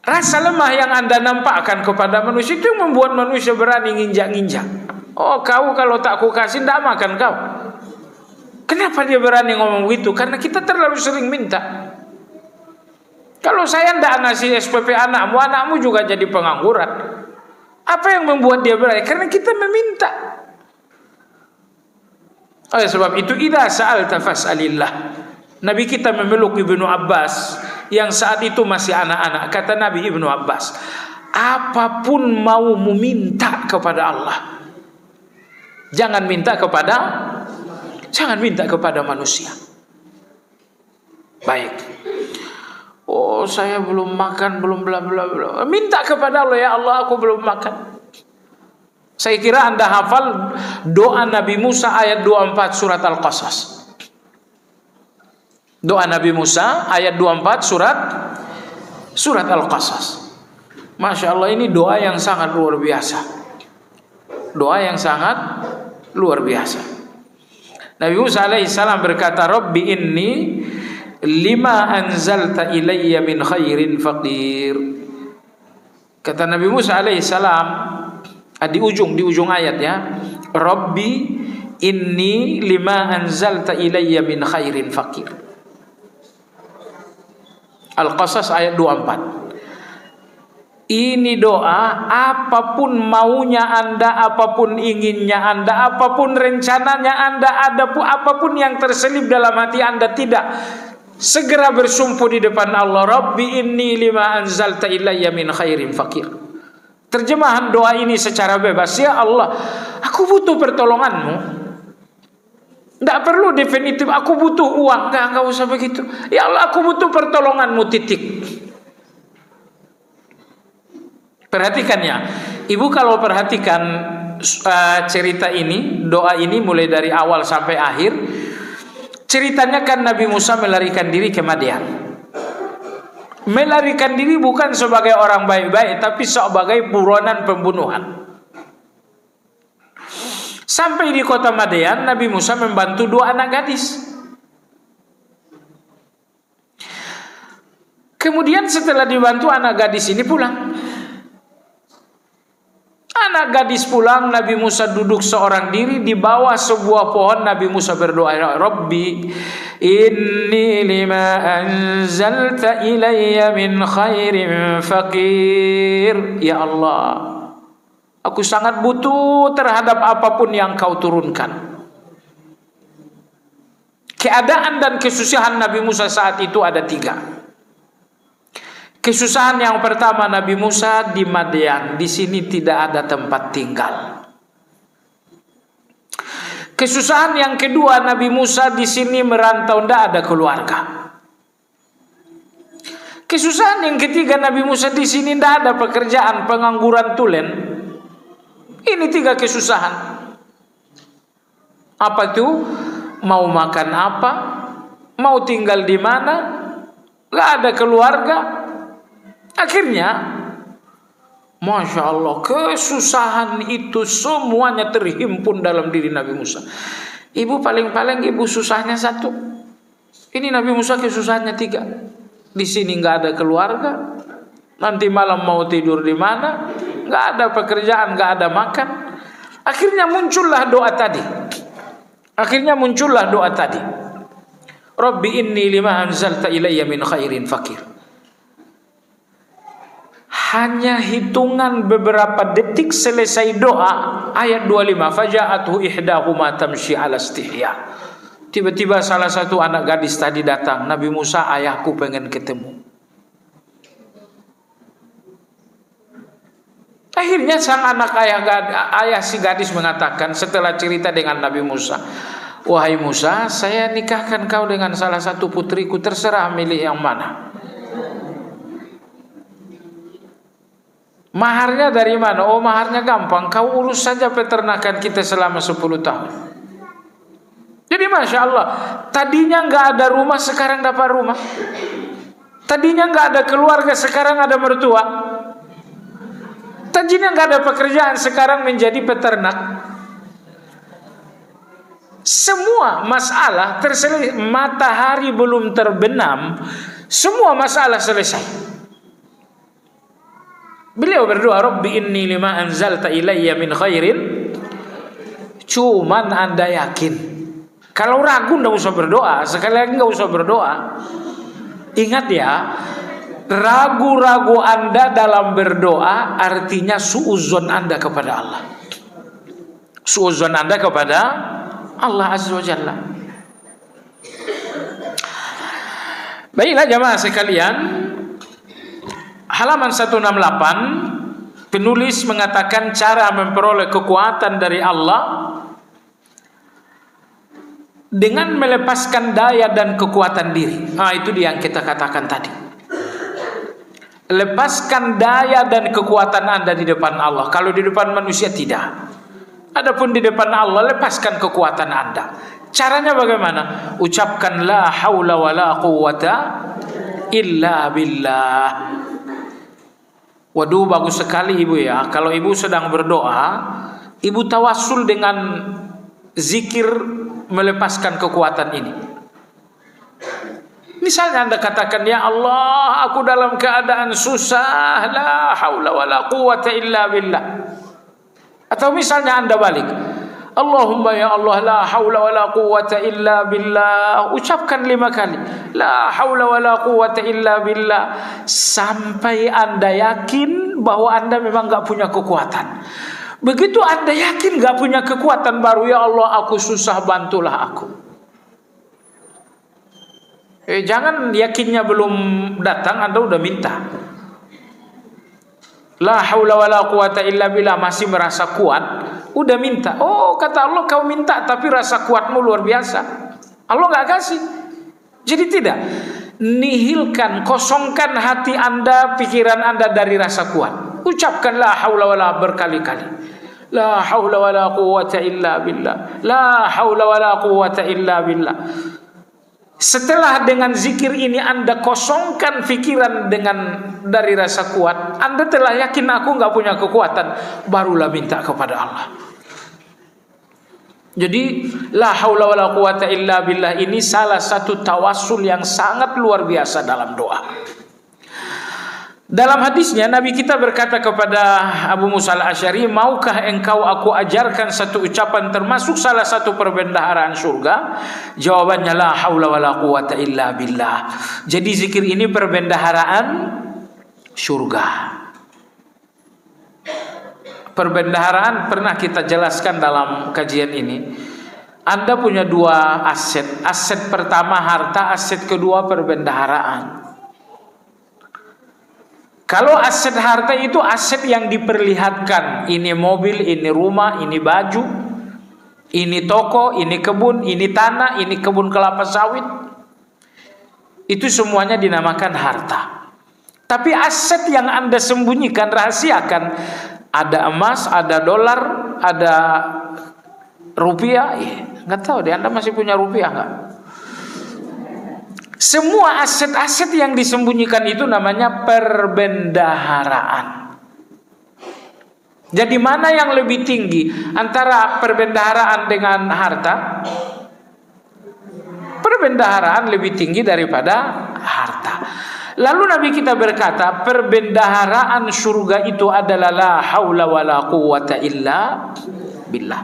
Rasa lemah yang Anda nampakkan kepada manusia itu yang membuat manusia berani nginjak-nginjak. Oh, kau kalau tak ku kasih tidak makan kau. Kenapa dia berani ngomong begitu? Karena kita terlalu sering minta. Kalau saya tidak ngasih SPP anakmu, anakmu juga jadi pengangguran. Apa yang membuat dia berani? Karena kita meminta. Oleh sebab itu, idza sa'alta fas'alillah. Nabi kita memeluk Ibnu Abbas yang saat itu masih anak-anak. Kata Nabi Ibnu Abbas, apapun mau meminta kepada Allah, jangan minta kepada manusia. Baik. Oh, saya belum makan, belum bla bla bla. Minta kepada Allah, ya Allah, aku belum makan. Saya kira Anda hafal doa Nabi Musa ayat 24 surat Al-Qasas. Doa Nabi Musa ayat 24 surat Al-Qasas. Masya Allah, ini doa yang sangat luar biasa. Doa yang sangat luar biasa. Nabi Musa alaihissalam berkata, Rabbi inni lima anzalta ilayya min khairin faqir. Kata Nabi Musa alaihissalam di ujung ayatnya, Rabbi inni lima anzalta ilayya min khairin faqir. Al-Qasas ayat 24. Ini doa, apapun maunya Anda, apapun inginnya Anda, apapun rencananya Anda, apapun yang terselip dalam hati Anda, tidak segera bersumpah di depan Allah, Rabbi inni lima anzalta ilayya min khairin faqir. Terjemahan doa ini secara bebas, ya Allah, aku butuh pertolonganmu. Tidak perlu definitif, aku butuh uang, enggak usah begitu. Ya Allah, aku butuh pertolonganmu, titik. Perhatikan ya, Ibu kalau perhatikan cerita ini, doa ini mulai dari awal sampai akhir, ceritanya kan Nabi Musa melarikan diri ke Madian. Melarikan diri bukan sebagai orang baik-baik, tapi sebagai buronan pembunuhan. Sampai di kota Madian, Nabi Musa membantu dua anak gadis. Kemudian setelah dibantu, anak gadis ini pulang. Anak gadis pulang, Nabi Musa duduk seorang diri di bawah sebuah pohon. Nabi Musa berdoa, Rabbi inni lima anzalta ilayya min khairin faqir. Ya Allah, aku sangat butuh terhadap apapun yang kau turunkan. Keadaan dan kesusahan Nabi Musa saat itu ada 3. Kesusahan yang pertama, Nabi Musa di Madian, di sini tidak ada tempat tinggal. Kesusahan yang kedua, Nabi Musa di sini merantau, tidak ada keluarga. Kesusahan yang ketiga Nabi Musa di sini tidak ada pekerjaan, pengangguran tulen. Ini 3 kesusahan. Apa itu? Mau makan apa? Mau tinggal di mana? Gak ada keluarga. Akhirnya, Masya Allah, kesusahan itu semuanya terhimpun dalam diri Nabi Musa. Ibu paling-paling ibu susahnya 1. Ini Nabi Musa kesusahannya 3. Di sini nggak ada keluarga, nanti malam mau tidur di mana, nggak ada pekerjaan, nggak ada makan. Akhirnya muncullah doa tadi. Rabbi inni lima anzalta ilayya min khairin fakir. Hanya hitungan beberapa detik selesai doa, ayat 25, faja'athu ihdahuma tamshi ala istihya. Tiba-tiba salah satu anak gadis tadi datang, Nabi Musa, ayahku pengen ketemu. Akhirnya sang anak ayah si gadis mengatakan setelah cerita dengan Nabi Musa, wahai Musa, saya nikahkan kau dengan salah satu putriku, terserah milih yang mana. Maharnya dari mana? Oh, maharnya gampang, kau urus saja peternakan kita selama 10 tahun. Jadi Masya Allah, tadinya nggak ada rumah, sekarang dapat rumah. Tadinya nggak ada keluarga, sekarang ada mertua. Tadinya nggak ada pekerjaan, sekarang menjadi peternak. Semua masalah terselesai. Matahari belum terbenam, semua masalah selesai. Beliau berdoa, Rabbi inni lima anzalta ilayya min khairin. Cuman Anda yakin, kalau ragu nggak usah berdoa. Sekali lagi nggak usah berdoa. Ingat ya, ragu-ragu Anda dalam berdoa artinya suudzon Anda kepada Allah. Suudzon Anda kepada Allah Azza wa Jalla. Baiklah jamaah sekalian, halaman 168 penulis mengatakan cara memperoleh kekuatan dari Allah dengan melepaskan daya dan kekuatan diri. Itu dia yang kita katakan tadi. Lepaskan daya dan kekuatan Anda di depan Allah. Kalau di depan manusia tidak. Adapun di depan Allah, lepaskan kekuatan Anda. Caranya bagaimana? Ucapkan la haula wa la quwwata illa billah. Waduh, bagus sekali ibu ya. Kalau ibu sedang berdoa, ibu tawassul dengan zikir melepaskan kekuatan ini. Misalnya Anda katakan, ya Allah, aku dalam keadaan susah, la haula wa la quwwata illa billah. Atau misalnya Anda balik, Allahumma ya Allah, la haula wa la quwwata illa billah. Ucapkan 5 kali, la haula wa la quwwata illa billah, sampai Anda yakin bahwa Anda memang gak punya kekuatan. Begitu Anda yakin gak punya kekuatan, baru ya Allah aku susah, bantulah aku. Jangan yakinnya belum datang Anda udah minta. La haula wala quwata illa billah, masih merasa kuat, udah minta. Oh, kata Allah, kau minta tapi rasa kuatmu luar biasa. Allah gak kasih. Jadi tidak, nihilkan, kosongkan hati Anda, pikiran Anda dari rasa kuat. Ucapkan la haula wala berkali-kali. La haula wala quwwata illa billah. La haula wala quwwata illa billah. Setelah dengan zikir ini Anda kosongkan pikiran dari rasa kuat, Anda telah yakin aku gak punya kekuatan, barulah minta kepada Allah. Jadi la haula wala quwata illa billah ini salah satu tawassul yang sangat luar biasa dalam doa. Dalam hadisnya Nabi kita berkata kepada Abu Musa al-Asy'ari, maukah engkau aku ajarkan satu ucapan termasuk salah satu perbendaharaan surga? Jawabannya la haula wala quwata illa billah. Jadi zikir ini perbendaharaan surga. Perbendaharaan pernah kita jelaskan dalam kajian ini. Anda punya 2 aset. Aset pertama harta, aset kedua perbendaharaan. Kalau aset harta itu aset yang diperlihatkan. Ini mobil, ini rumah, ini baju, ini toko, ini kebun, ini tanah, ini kebun kelapa sawit. Itu semuanya dinamakan harta. Tapi aset yang Anda sembunyikan, rahasiakan, ada emas, ada dolar, ada rupiah, nggak tahu deh Anda masih punya rupiah nggak? Semua aset-aset yang disembunyikan itu namanya perbendaharaan. Jadi mana yang lebih tinggi antara perbendaharaan dengan harta? Perbendaharaan lebih tinggi daripada harta. Lalu Nabi kita berkata, perbendaharaan surga itu adalah la haula wala quwwata illa billah.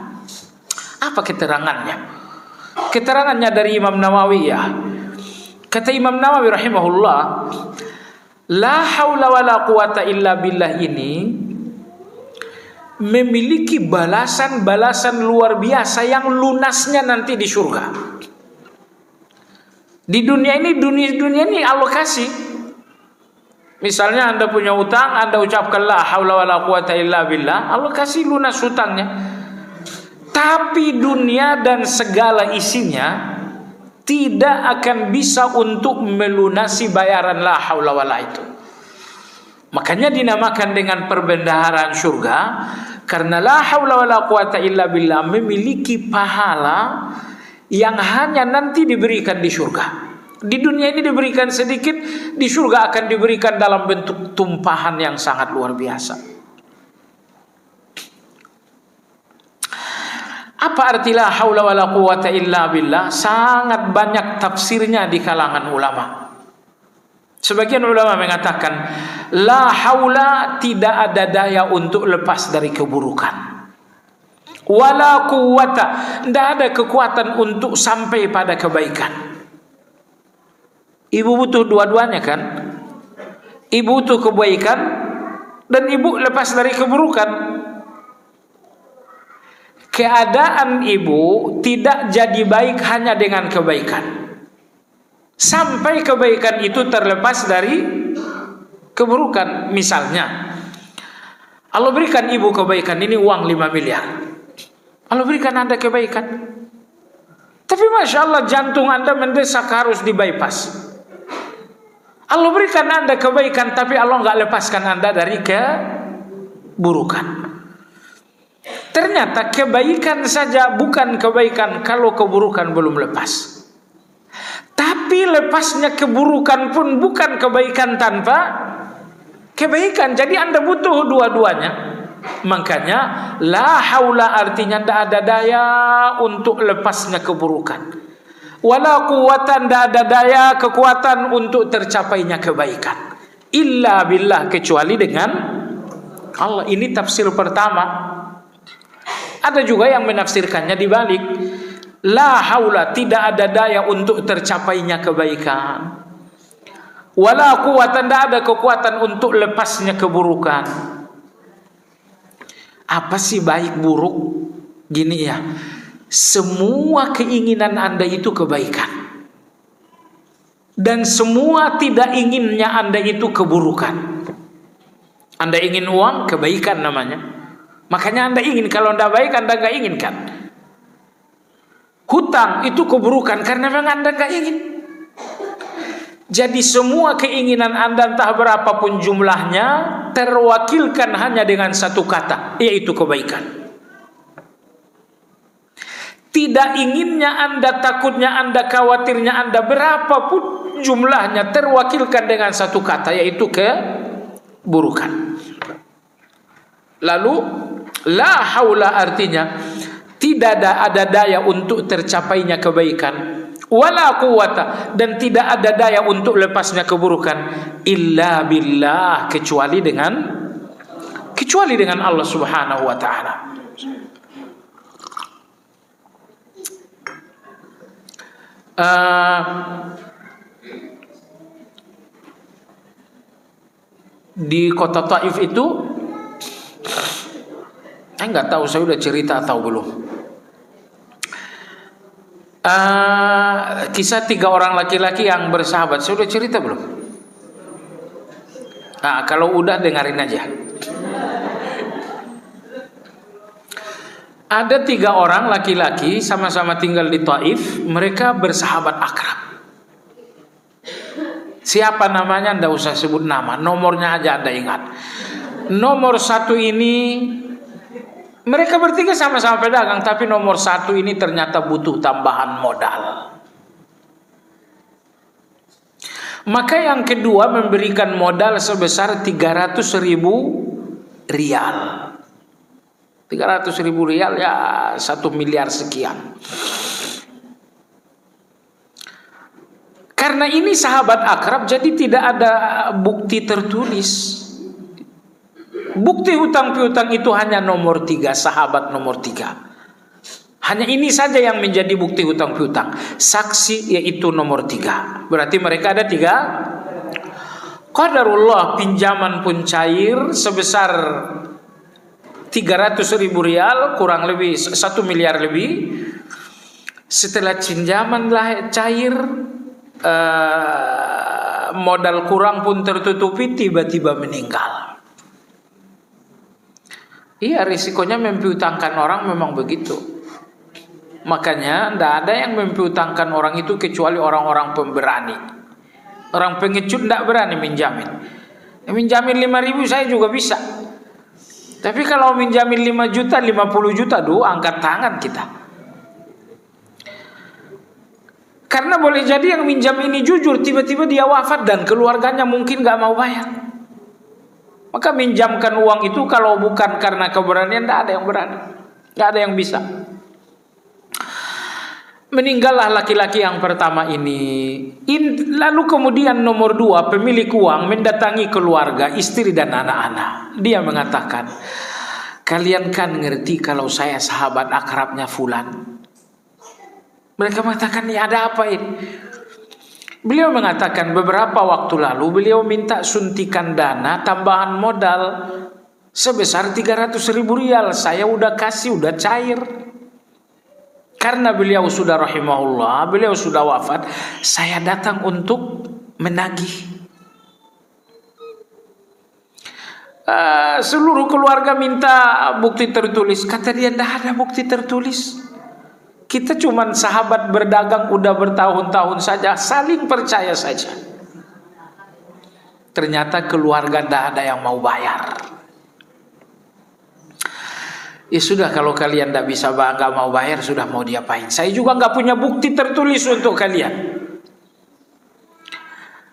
Apa keterangannya? Keterangannya dari Imam Nawawi ya. Kata Imam Nawawi rahimahullah, la haula wala quwwata illa billah ini memiliki balasan-balasan luar biasa yang lunasnya nanti di surga. Di dunia ini alokasi. Misalnya Anda punya utang, Anda ucapkan la haula wala quwwata illa billah, alokasi lunas hutangnya. Tapi dunia dan segala isinya tidak akan bisa untuk melunasi bayaran la haula wala itu. Makanya dinamakan dengan perbendaharaan surga, karena la haula wala quwwata illa billah memiliki pahala yang hanya nanti diberikan di surga. Di dunia ini diberikan sedikit, di surga akan diberikan dalam bentuk tumpahan yang sangat luar biasa. Apa arti la haula wala quwwata illa billah? Sangat banyak tafsirnya di kalangan ulama. Sebagian ulama mengatakan la haula tidak ada daya untuk lepas dari keburukan. Wala quwwata, tidak ada kekuatan untuk sampai pada kebaikan. Ibu butuh dua-duanya kan? Ibu butuh kebaikan dan ibu lepas dari keburukan. Keadaan ibu tidak jadi baik hanya dengan kebaikan. Sampai kebaikan itu terlepas dari keburukan. Misalnya Allah berikan ibu kebaikan, ini uang 5 miliar. Allah berikan Anda kebaikan, tapi Masya Allah jantung Anda mendesak harus di bypass. Allah berikan Anda kebaikan, tapi Allah nggak lepaskan Anda dari keburukan. Ternyata kebaikan saja bukan kebaikan kalau keburukan belum lepas. Tapi lepasnya keburukan pun bukan kebaikan tanpa kebaikan. Jadi Anda butuh dua-duanya. Makanya la haula artinya tidak ada daya untuk lepasnya keburukan. Wala quwwatan, tidak ada daya kekuatan untuk tercapainya kebaikan. Illa billah, kecuali dengan Allah. Ini tafsir pertama. Ada juga yang menafsirkannya dibalik. La haula, tidak ada daya untuk tercapainya kebaikan. Wala quwwatan, tidak ada kekuatan untuk lepasnya keburukan. Apa sih baik buruk? Gini ya, semua keinginan Anda itu kebaikan, dan semua tidak inginnya Anda itu keburukan. Anda ingin uang, kebaikan namanya. Makanya Anda ingin. Kalau Anda baik, Anda nggak inginkan. Hutang itu keburukan karena memang Anda nggak ingin. Jadi semua keinginan Anda entah berapapun jumlahnya terwakilkan hanya dengan satu kata, yaitu kebaikan. Tidak inginnya Anda, takutnya Anda, khawatirnya Anda, berapapun jumlahnya terwakilkan dengan satu kata, yaitu keburukan. Lalu la haula artinya tidak ada daya untuk tercapainya kebaikan. Wala quwwata, dan tidak ada daya untuk lepasnya keburukan. Illa billah, kecuali dengan Allah Subhanahu wa ta'ala. Di kota Taif itu, saya nggak tahu, saya udah cerita atau belum. Kisah 3 orang laki-laki yang bersahabat, saya udah cerita belum? Nah, kalau udah dengerin aja. Ada 3 orang laki-laki sama-sama tinggal di Taif. Mereka bersahabat akrab. Siapa namanya ndak usah sebut nama, nomornya aja Anda ingat. Nomor 1 ini mereka bertiga sama-sama pedagang, tapi nomor 1 ini ternyata butuh tambahan modal. Maka yang kedua memberikan modal sebesar 300.000 rial. 300.000 rial ya 1 miliar sekian. Karena ini sahabat akrab, jadi tidak ada bukti tertulis. Bukti hutang piutang itu hanya nomor 3, sahabat nomor 3. Hanya ini saja yang menjadi bukti hutang piutang. Saksi yaitu nomor 3. Berarti mereka ada 3. Qadarullah, pinjaman pun cair sebesar 300.000 rial, kurang lebih 1 miliar lebih. Setelah pinjaman lah cair, modal kurang pun tertutupi, tiba-tiba meninggal. Iya, risikonya mempiutangkan orang memang begitu. Makanya tidak ada yang mempiutangkan orang itu kecuali orang-orang pemberani. Orang pengecut tidak berani minjamin. Minjamin 5.000 saya juga bisa. Tapi kalau minjamin 5 juta, 50 juta, angkat tangan kita. Karena boleh jadi yang minjam ini jujur, tiba-tiba dia wafat dan keluarganya mungkin gak mau bayar. Maka minjamkan uang itu kalau bukan karena keberanian, tidak ada yang berani, gak ada yang bisa. Meninggallah laki-laki yang pertama ini. Lalu kemudian nomor 2, pemilik uang mendatangi keluarga, istri dan anak-anak. Dia mengatakan, kalian kan ngerti kalau saya sahabat akrabnya fulan. Mereka mengatakan, ya ada apa ini? Beliau mengatakan beberapa waktu lalu beliau minta suntikan dana tambahan modal sebesar 300.000 rial. Saya udah kasih, udah cair. Karena beliau sudah rahimahullah, beliau sudah wafat, saya datang untuk menagih. Seluruh keluarga minta bukti tertulis. Kata dia, tidak ada bukti tertulis. Kita cuma sahabat berdagang udah bertahun-tahun saja, saling percaya saja. Ternyata keluarga tidak ada yang mau bayar. Ya sudah, kalau kalian tidak bisa nggak mau bayar, sudah mau diapain? Saya juga nggak punya bukti tertulis untuk kalian.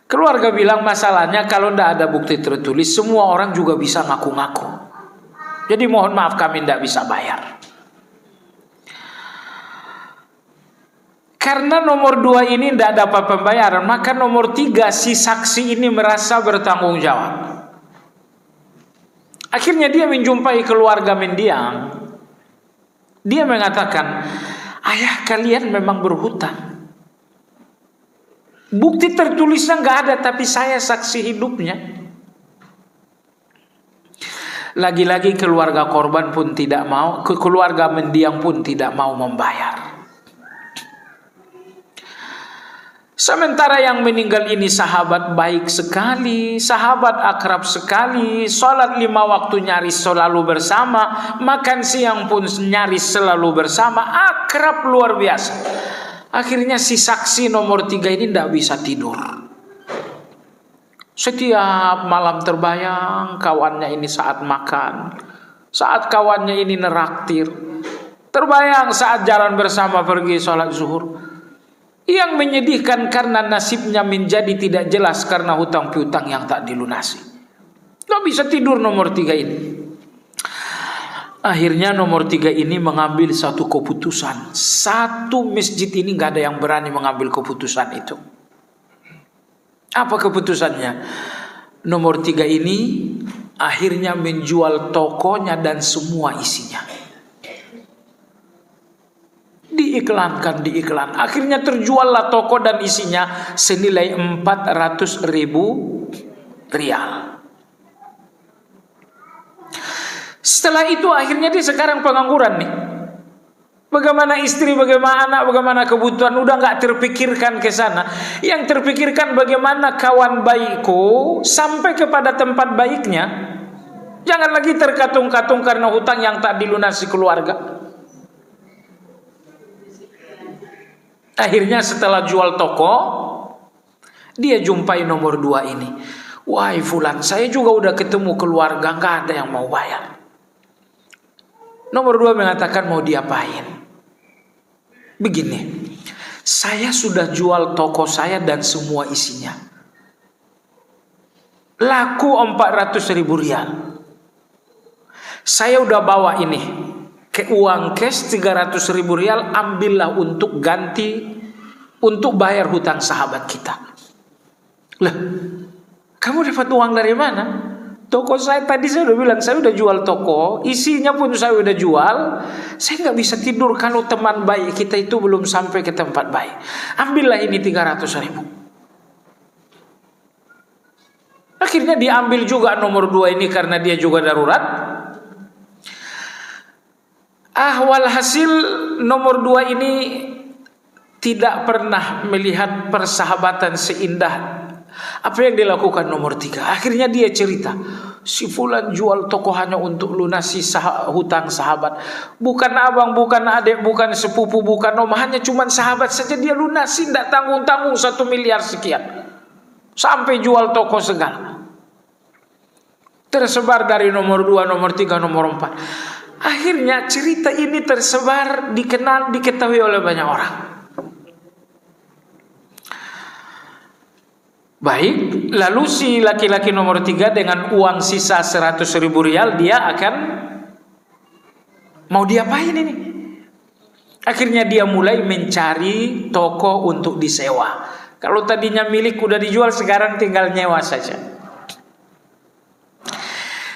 Keluarga bilang masalahnya kalau tidak ada bukti tertulis, semua orang juga bisa ngaku-ngaku. Jadi mohon maaf kami tidak bisa bayar. Karena nomor 2 ini tidak dapat pembayaran, maka nomor 3 si saksi ini merasa bertanggung jawab. Akhirnya dia menjumpai keluarga mendiang. Dia mengatakan, ayah kalian memang berhutang. Bukti tertulisnya nggak ada, tapi saya saksi hidupnya. Lagi-lagi keluarga korban pun tidak mau, keluarga mendiang pun tidak mau membayar. Sementara yang meninggal ini sahabat baik sekali, sahabat akrab sekali, sholat 5 waktu nyaris selalu bersama, makan siang pun nyaris selalu bersama, akrab luar biasa. Akhirnya si saksi nomor 3 ini tidak bisa tidur. Setiap malam terbayang kawannya ini saat makan, saat kawannya ini neraktir, terbayang saat jalan bersama pergi sholat zuhur. Yang menyedihkan karena nasibnya menjadi tidak jelas karena hutang piutang yang tak dilunasi. Gak bisa tidur nomor 3 ini. Akhirnya nomor 3 ini mengambil satu keputusan. Satu masjid ini gak ada yang berani mengambil keputusan itu. Apa keputusannya? Nomor 3 ini akhirnya menjual tokonya dan semua isinya. Diiklankan. Akhirnya terjuallah toko dan isinya senilai 400.000 rial. Setelah itu akhirnya dia sekarang pengangguran nih. Bagaimana istri, bagaimana anak, bagaimana kebutuhan, udah gak terpikirkan ke sana. Yang terpikirkan bagaimana kawan baikku sampai kepada tempat baiknya. Jangan lagi terkatung-katung karena hutang yang tak dilunasi keluarga. Akhirnya setelah jual toko, Dia jumpai nomor 2 ini. Wahai fulan, saya juga udah ketemu keluarga, nggak ada yang mau bayar. Nomor 2 mengatakan mau diapain? Begini, saya sudah jual toko saya dan semua isinya. Laku 400.000 rial. Saya udah bawa ini ke uang cash 300.000 rial, ambillah untuk ganti, untuk bayar hutang sahabat kita. Lah, kamu dapat uang dari mana? Toko saya tadi saya udah bilang, saya udah jual toko, isinya pun saya udah jual. Saya nggak bisa tidur kalau teman baik kita itu belum sampai ke tempat baik. Ambillah ini 300.000. Akhirnya diambil juga nomor 2 ini karena dia juga darurat. Walhasil nomor 2 ini tidak pernah melihat persahabatan seindah apa yang dilakukan nomor 3. Akhirnya dia cerita, si fulan jual toko hanya untuk lunasi hutang sahabat. Bukan abang, bukan adik, bukan sepupu, bukan om, hanya cuma sahabat saja dia lunasi, tidak tanggung-tanggung 1 miliar sekian. Sampai jual toko segala. Tersebar dari nomor 2, nomor 3, nomor 4. Akhirnya cerita ini tersebar, diketahui oleh banyak orang. Baik, lalu si laki-laki nomor 3 dengan uang sisa 100.000 rial, dia akan mau diapain ini? Akhirnya dia mulai mencari toko untuk disewa. Kalau tadinya milik udah dijual, sekarang tinggal nyewa saja.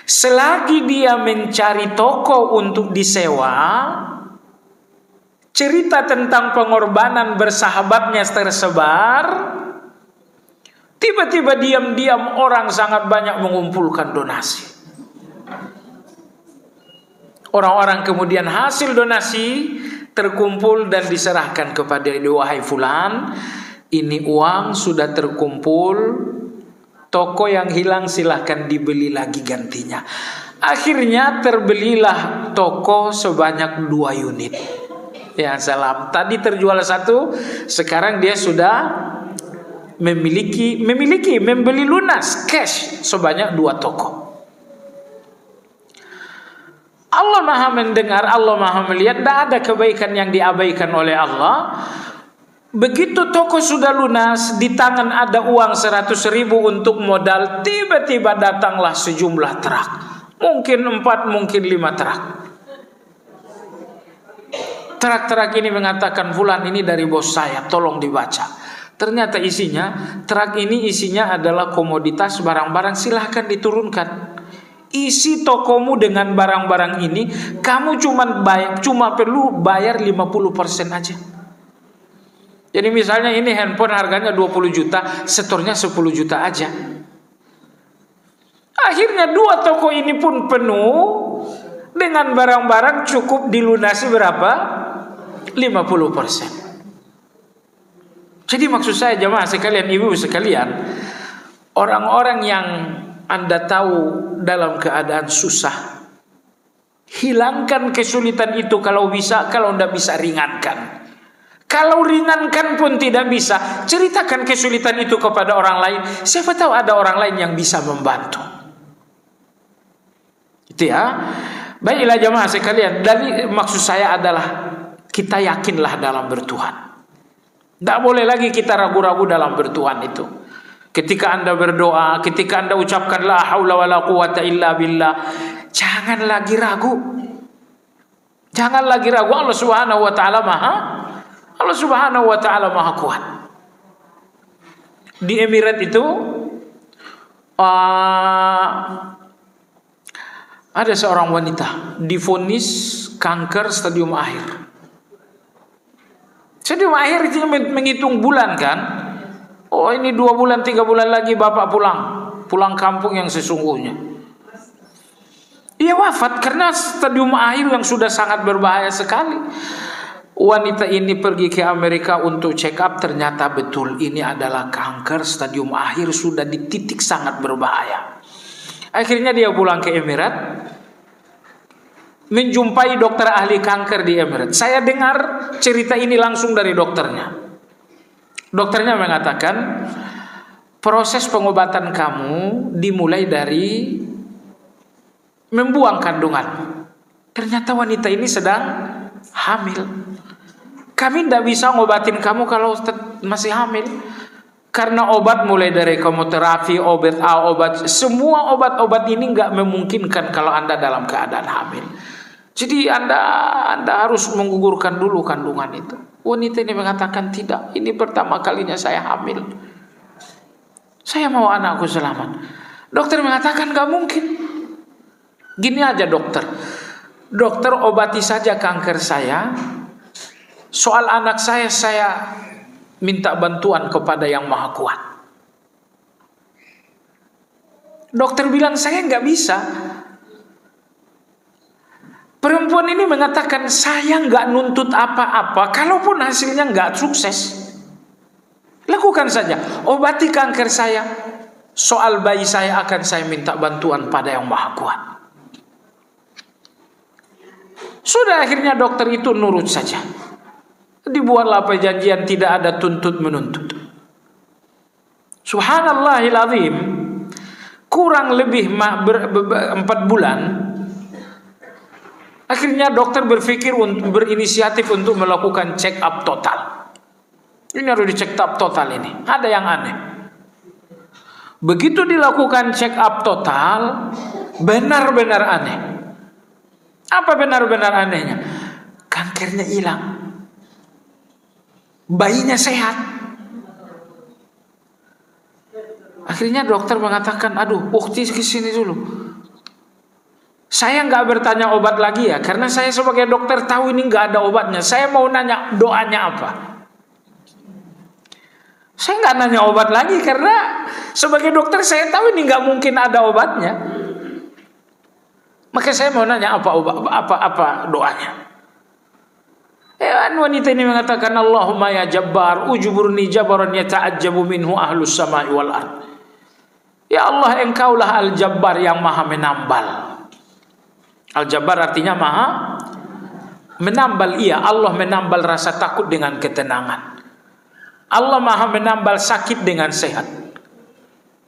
Selagi dia mencari toko untuk disewa, cerita tentang pengorbanan bersahabatnya tersebar. Tiba-tiba diam-diam orang sangat banyak mengumpulkan donasi. Orang-orang kemudian hasil donasi terkumpul dan diserahkan kepada dia. Wahai fulan, ini uang sudah terkumpul, toko yang hilang silahkan dibeli lagi gantinya. Akhirnya terbelilah toko sebanyak 2 unit. Ya salam, tadi terjual 1, sekarang dia sudah membeli lunas cash sebanyak 2 toko. Allah Maha mendengar, Allah Maha melihat, tidak ada kebaikan yang diabaikan oleh Allah. Begitu toko sudah lunas, di tangan ada uang 100.000 untuk modal, tiba-tiba datanglah sejumlah truk. Mungkin 4, mungkin 5 truk. Truk-truk ini mengatakan, fulan ini dari bos saya, tolong dibaca. Ternyata truk ini isinya adalah komoditas, barang-barang, silahkan diturunkan. Isi tokomu dengan barang-barang ini, kamu cuma perlu bayar 50% aja. Jadi misalnya ini handphone harganya 20 juta, setornya 10 juta aja. Akhirnya 2 toko ini pun penuh dengan barang-barang, cukup dilunasi berapa? 50%. Jadi maksud saya jemaah sekalian, ibu sekalian, orang-orang yang Anda tahu dalam keadaan susah, hilangkan kesulitan itu kalau bisa, kalau tidak bisa ringankan. Kalau ringankan pun tidak bisa, ceritakan kesulitan itu kepada orang lain. Siapa tahu ada orang lain yang bisa membantu. Itu ya. Baiklah jemaah sekalian, dari maksud saya adalah kita yakinlah dalam bertuhan. Tidak boleh lagi kita ragu-ragu dalam bertuhan itu. Ketika Anda berdoa, ketika Anda ucapkan la haula wala quwata illa billah, jangan lagi ragu. Jangan lagi ragu. Allah Subhanahu wa taala Maha kuat. Di Emirat itu ada seorang wanita divonis kanker stadium akhir. Stadium akhir itu menghitung bulan kan. Oh ini 2 bulan 3 bulan lagi bapak pulang kampung yang sesungguhnya. Ia wafat karena stadium akhir yang sudah sangat berbahaya sekali. Wanita ini pergi ke Amerika untuk check up, ternyata betul ini adalah kanker stadium akhir, sudah di titik sangat berbahaya. Akhirnya dia pulang ke Emirat, menjumpai dokter ahli kanker di Emirat. Saya dengar cerita ini langsung dari dokternya. Dokternya mengatakan, proses pengobatan kamu dimulai dari membuang kandungan. Ternyata wanita ini sedang hamil. Kami tidak bisa ngobatin kamu kalau masih hamil. Karena obat mulai dari kemoterapi, obat A, semua obat-obat ini nggak memungkinkan kalau Anda dalam keadaan hamil. Jadi Anda harus menggugurkan dulu kandungan itu. Wanita ini mengatakan tidak, ini pertama kalinya saya hamil. Saya mau anakku selamat. Dokter mengatakan nggak mungkin. Gini aja dokter obati saja kanker saya. Soal anak saya minta bantuan kepada yang maha kuat. Dokter bilang saya nggak bisa. Perempuan ini mengatakan saya nggak nuntut apa-apa, kalaupun hasilnya nggak sukses, lakukan saja, obati kanker saya. Soal bayi saya akan saya minta bantuan pada yang maha kuat. Sudah, akhirnya dokter itu nurut saja. Dibuatlah perjanjian, tidak ada tuntut menuntut. Subhanallahil azim, kurang lebih 4 bulan. Akhirnya dokter berinisiatif untuk melakukan check up total. Ini harus di check up total ini. Ada yang aneh. Begitu dilakukan check up total, benar-benar aneh. Apa benar-benar anehnya? Kankernya hilang. Bayinya sehat. Akhirnya dokter mengatakan, aduh, ukti kesini dulu. Saya nggak bertanya obat lagi ya, karena saya sebagai dokter tahu ini nggak ada obatnya. Saya mau nanya doanya apa. Saya nggak nanya obat lagi karena sebagai dokter saya tahu ini nggak mungkin ada obatnya. Maka saya mau nanya apa doanya. Wanita ini mengatakan, Allahumma ya Jabbar, ujuburni jabaran yata'ajjabu minhu ahlus samai wal ard. Ya Allah, engkaulah Al-Jabbar yang maha menambal. Al-Jabbar artinya maha menambal. Iya, Allah menambal rasa takut dengan ketenangan. Allah maha menambal sakit dengan sehat.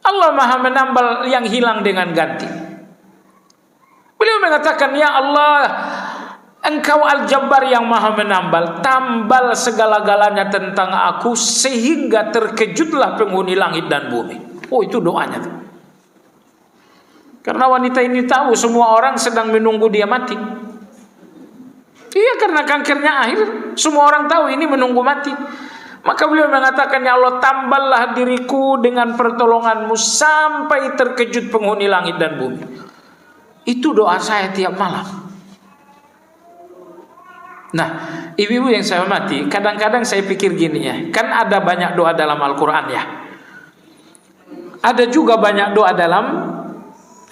Allah maha menambal yang hilang dengan ganti. Beliau mengatakan, ya Allah, engkau Al-Jabbar yang maha menambal, tambal segala-galanya tentang aku sehingga terkejutlah penghuni langit dan bumi. Oh, itu doanya tuh. Karena wanita ini tahu semua orang sedang menunggu dia mati. Iya, karena kankernya akhir, semua orang tahu ini menunggu mati. Maka beliau mengatakan, ya Allah, tamballah diriku dengan pertolonganmu sampai terkejut penghuni langit dan bumi. Itu doa saya tiap malam. Nah, ibu-ibu yang saya hormati, kadang-kadang saya pikir gini ya, kan ada banyak doa dalam Al-Quran ya. Ada juga banyak doa dalam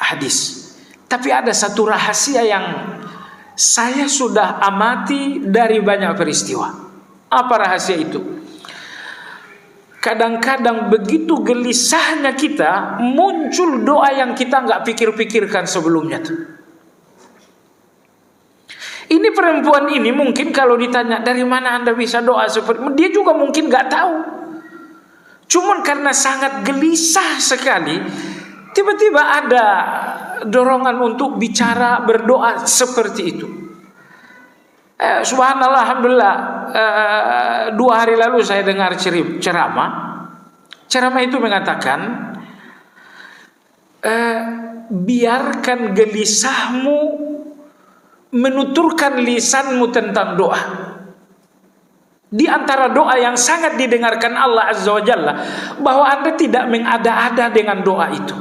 hadis. Tapi ada satu rahasia yang saya sudah amati dari banyak peristiwa. Apa rahasia itu? Kadang-kadang begitu gelisahnya kita, muncul doa yang kita nggak pikir-pikirkan sebelumnya tuh. Ini perempuan ini mungkin kalau ditanya dari mana Anda bisa doa seperti itu, dia juga mungkin nggak tahu. Cuman karena sangat gelisah sekali, tiba-tiba ada dorongan untuk bicara, berdoa seperti itu. Subhanallah, alhamdulillah, 2 hari lalu saya dengar ceramah. Ceramah itu mengatakan, biarkan gelisahmu menuturkan lisanmu tentang doa. Di antara doa yang sangat didengarkan Allah Azza wa Jalla, bahwa Anda tidak mengada-ada dengan doa itu,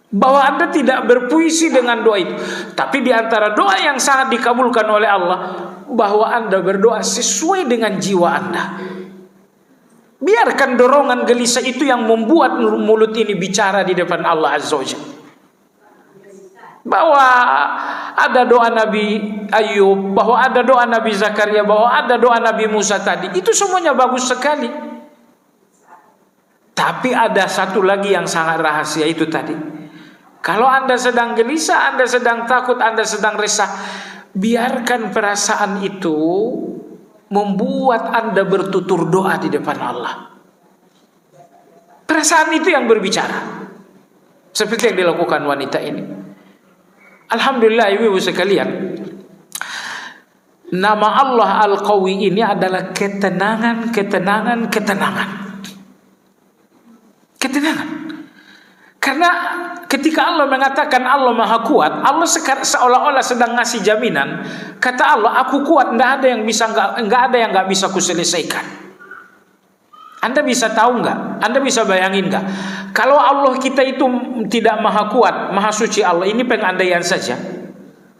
bahwa Anda tidak berpuisi dengan doa itu. Tapi di antara doa yang sangat dikabulkan oleh Allah, bahwa Anda berdoa sesuai dengan jiwa Anda. Biarkan dorongan gelisah itu yang membuat mulut ini bicara di depan Allah Azza wa Jalla. Bahwa ada doa Nabi Ayub, bahwa ada doa Nabi Zakaria, bahwa ada doa Nabi Musa tadi, itu semuanya bagus sekali. Tapi ada satu lagi yang sangat rahasia itu tadi. Kalau Anda sedang gelisah, Anda sedang takut, Anda sedang resah, biarkan perasaan itu membuat Anda bertutur doa di depan Allah. Perasaan itu yang berbicara. Seperti yang dilakukan wanita ini. Alhamdulillah ibu-ibu sekalian, nama Allah Al-Qawi ini adalah ketenangan. Karena ketika Allah mengatakan Allah Maha Kuat, Allah seolah-olah sedang ngasih jaminan. Kata Allah, aku kuat, enggak ada yang nggak bisa kuselesaikan. Anda bisa tahu nggak? Anda bisa bayangin nggak? Kalau Allah kita itu tidak Maha Kuat, Maha Suci Allah, ini pengandaian saja.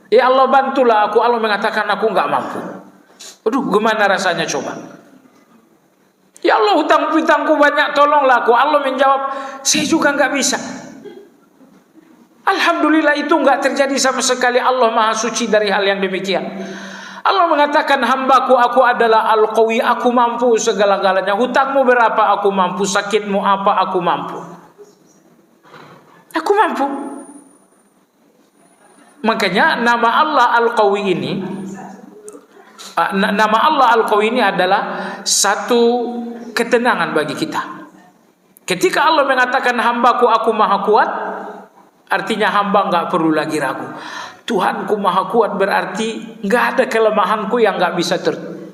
Ya Allah bantulah aku. Allah mengatakan aku nggak mampu. Aduh, gimana rasanya coba? Ya Allah, hutang piutangku banyak, tolonglah aku. Allah menjawab, saya juga nggak bisa. Alhamdulillah itu nggak terjadi sama sekali. Allah Maha Suci dari hal yang demikian. Allah mengatakan, hambaku, aku adalah Al-Qawi, aku mampu segala-galanya. Hutangmu berapa? Aku mampu. Sakitmu apa? Aku mampu. Aku mampu. Makanya nama Allah Al-Qawi ini, nama Allah Al-Qawi ini adalah satu ketenangan bagi kita. Ketika Allah mengatakan hambaku aku maha kuat, artinya hamba nggak perlu lagi ragu. Tuhanku maha kuat berarti nggak ada kelemahanku yang nggak bisa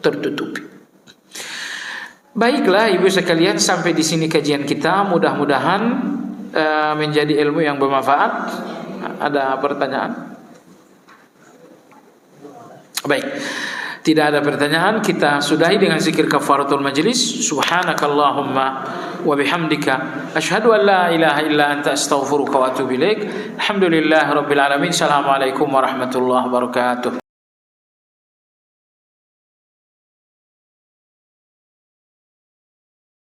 tertutupi. Baiklah ibu sekalian, sampai di sini kajian kita. Mudah-mudahan menjadi ilmu yang bermanfaat. Ada pertanyaan? Baik, tidak ada pertanyaan. Kita sudahi dengan zikir kafaratul majlis. Subhanakallahumma wa bihamdika asyhadu an la ilaha illa anta astaghfiruka wa atubu ilaik. Alhamdulillahirabbil alamin. Assalamualaikum warahmatullahi wabarakatuh.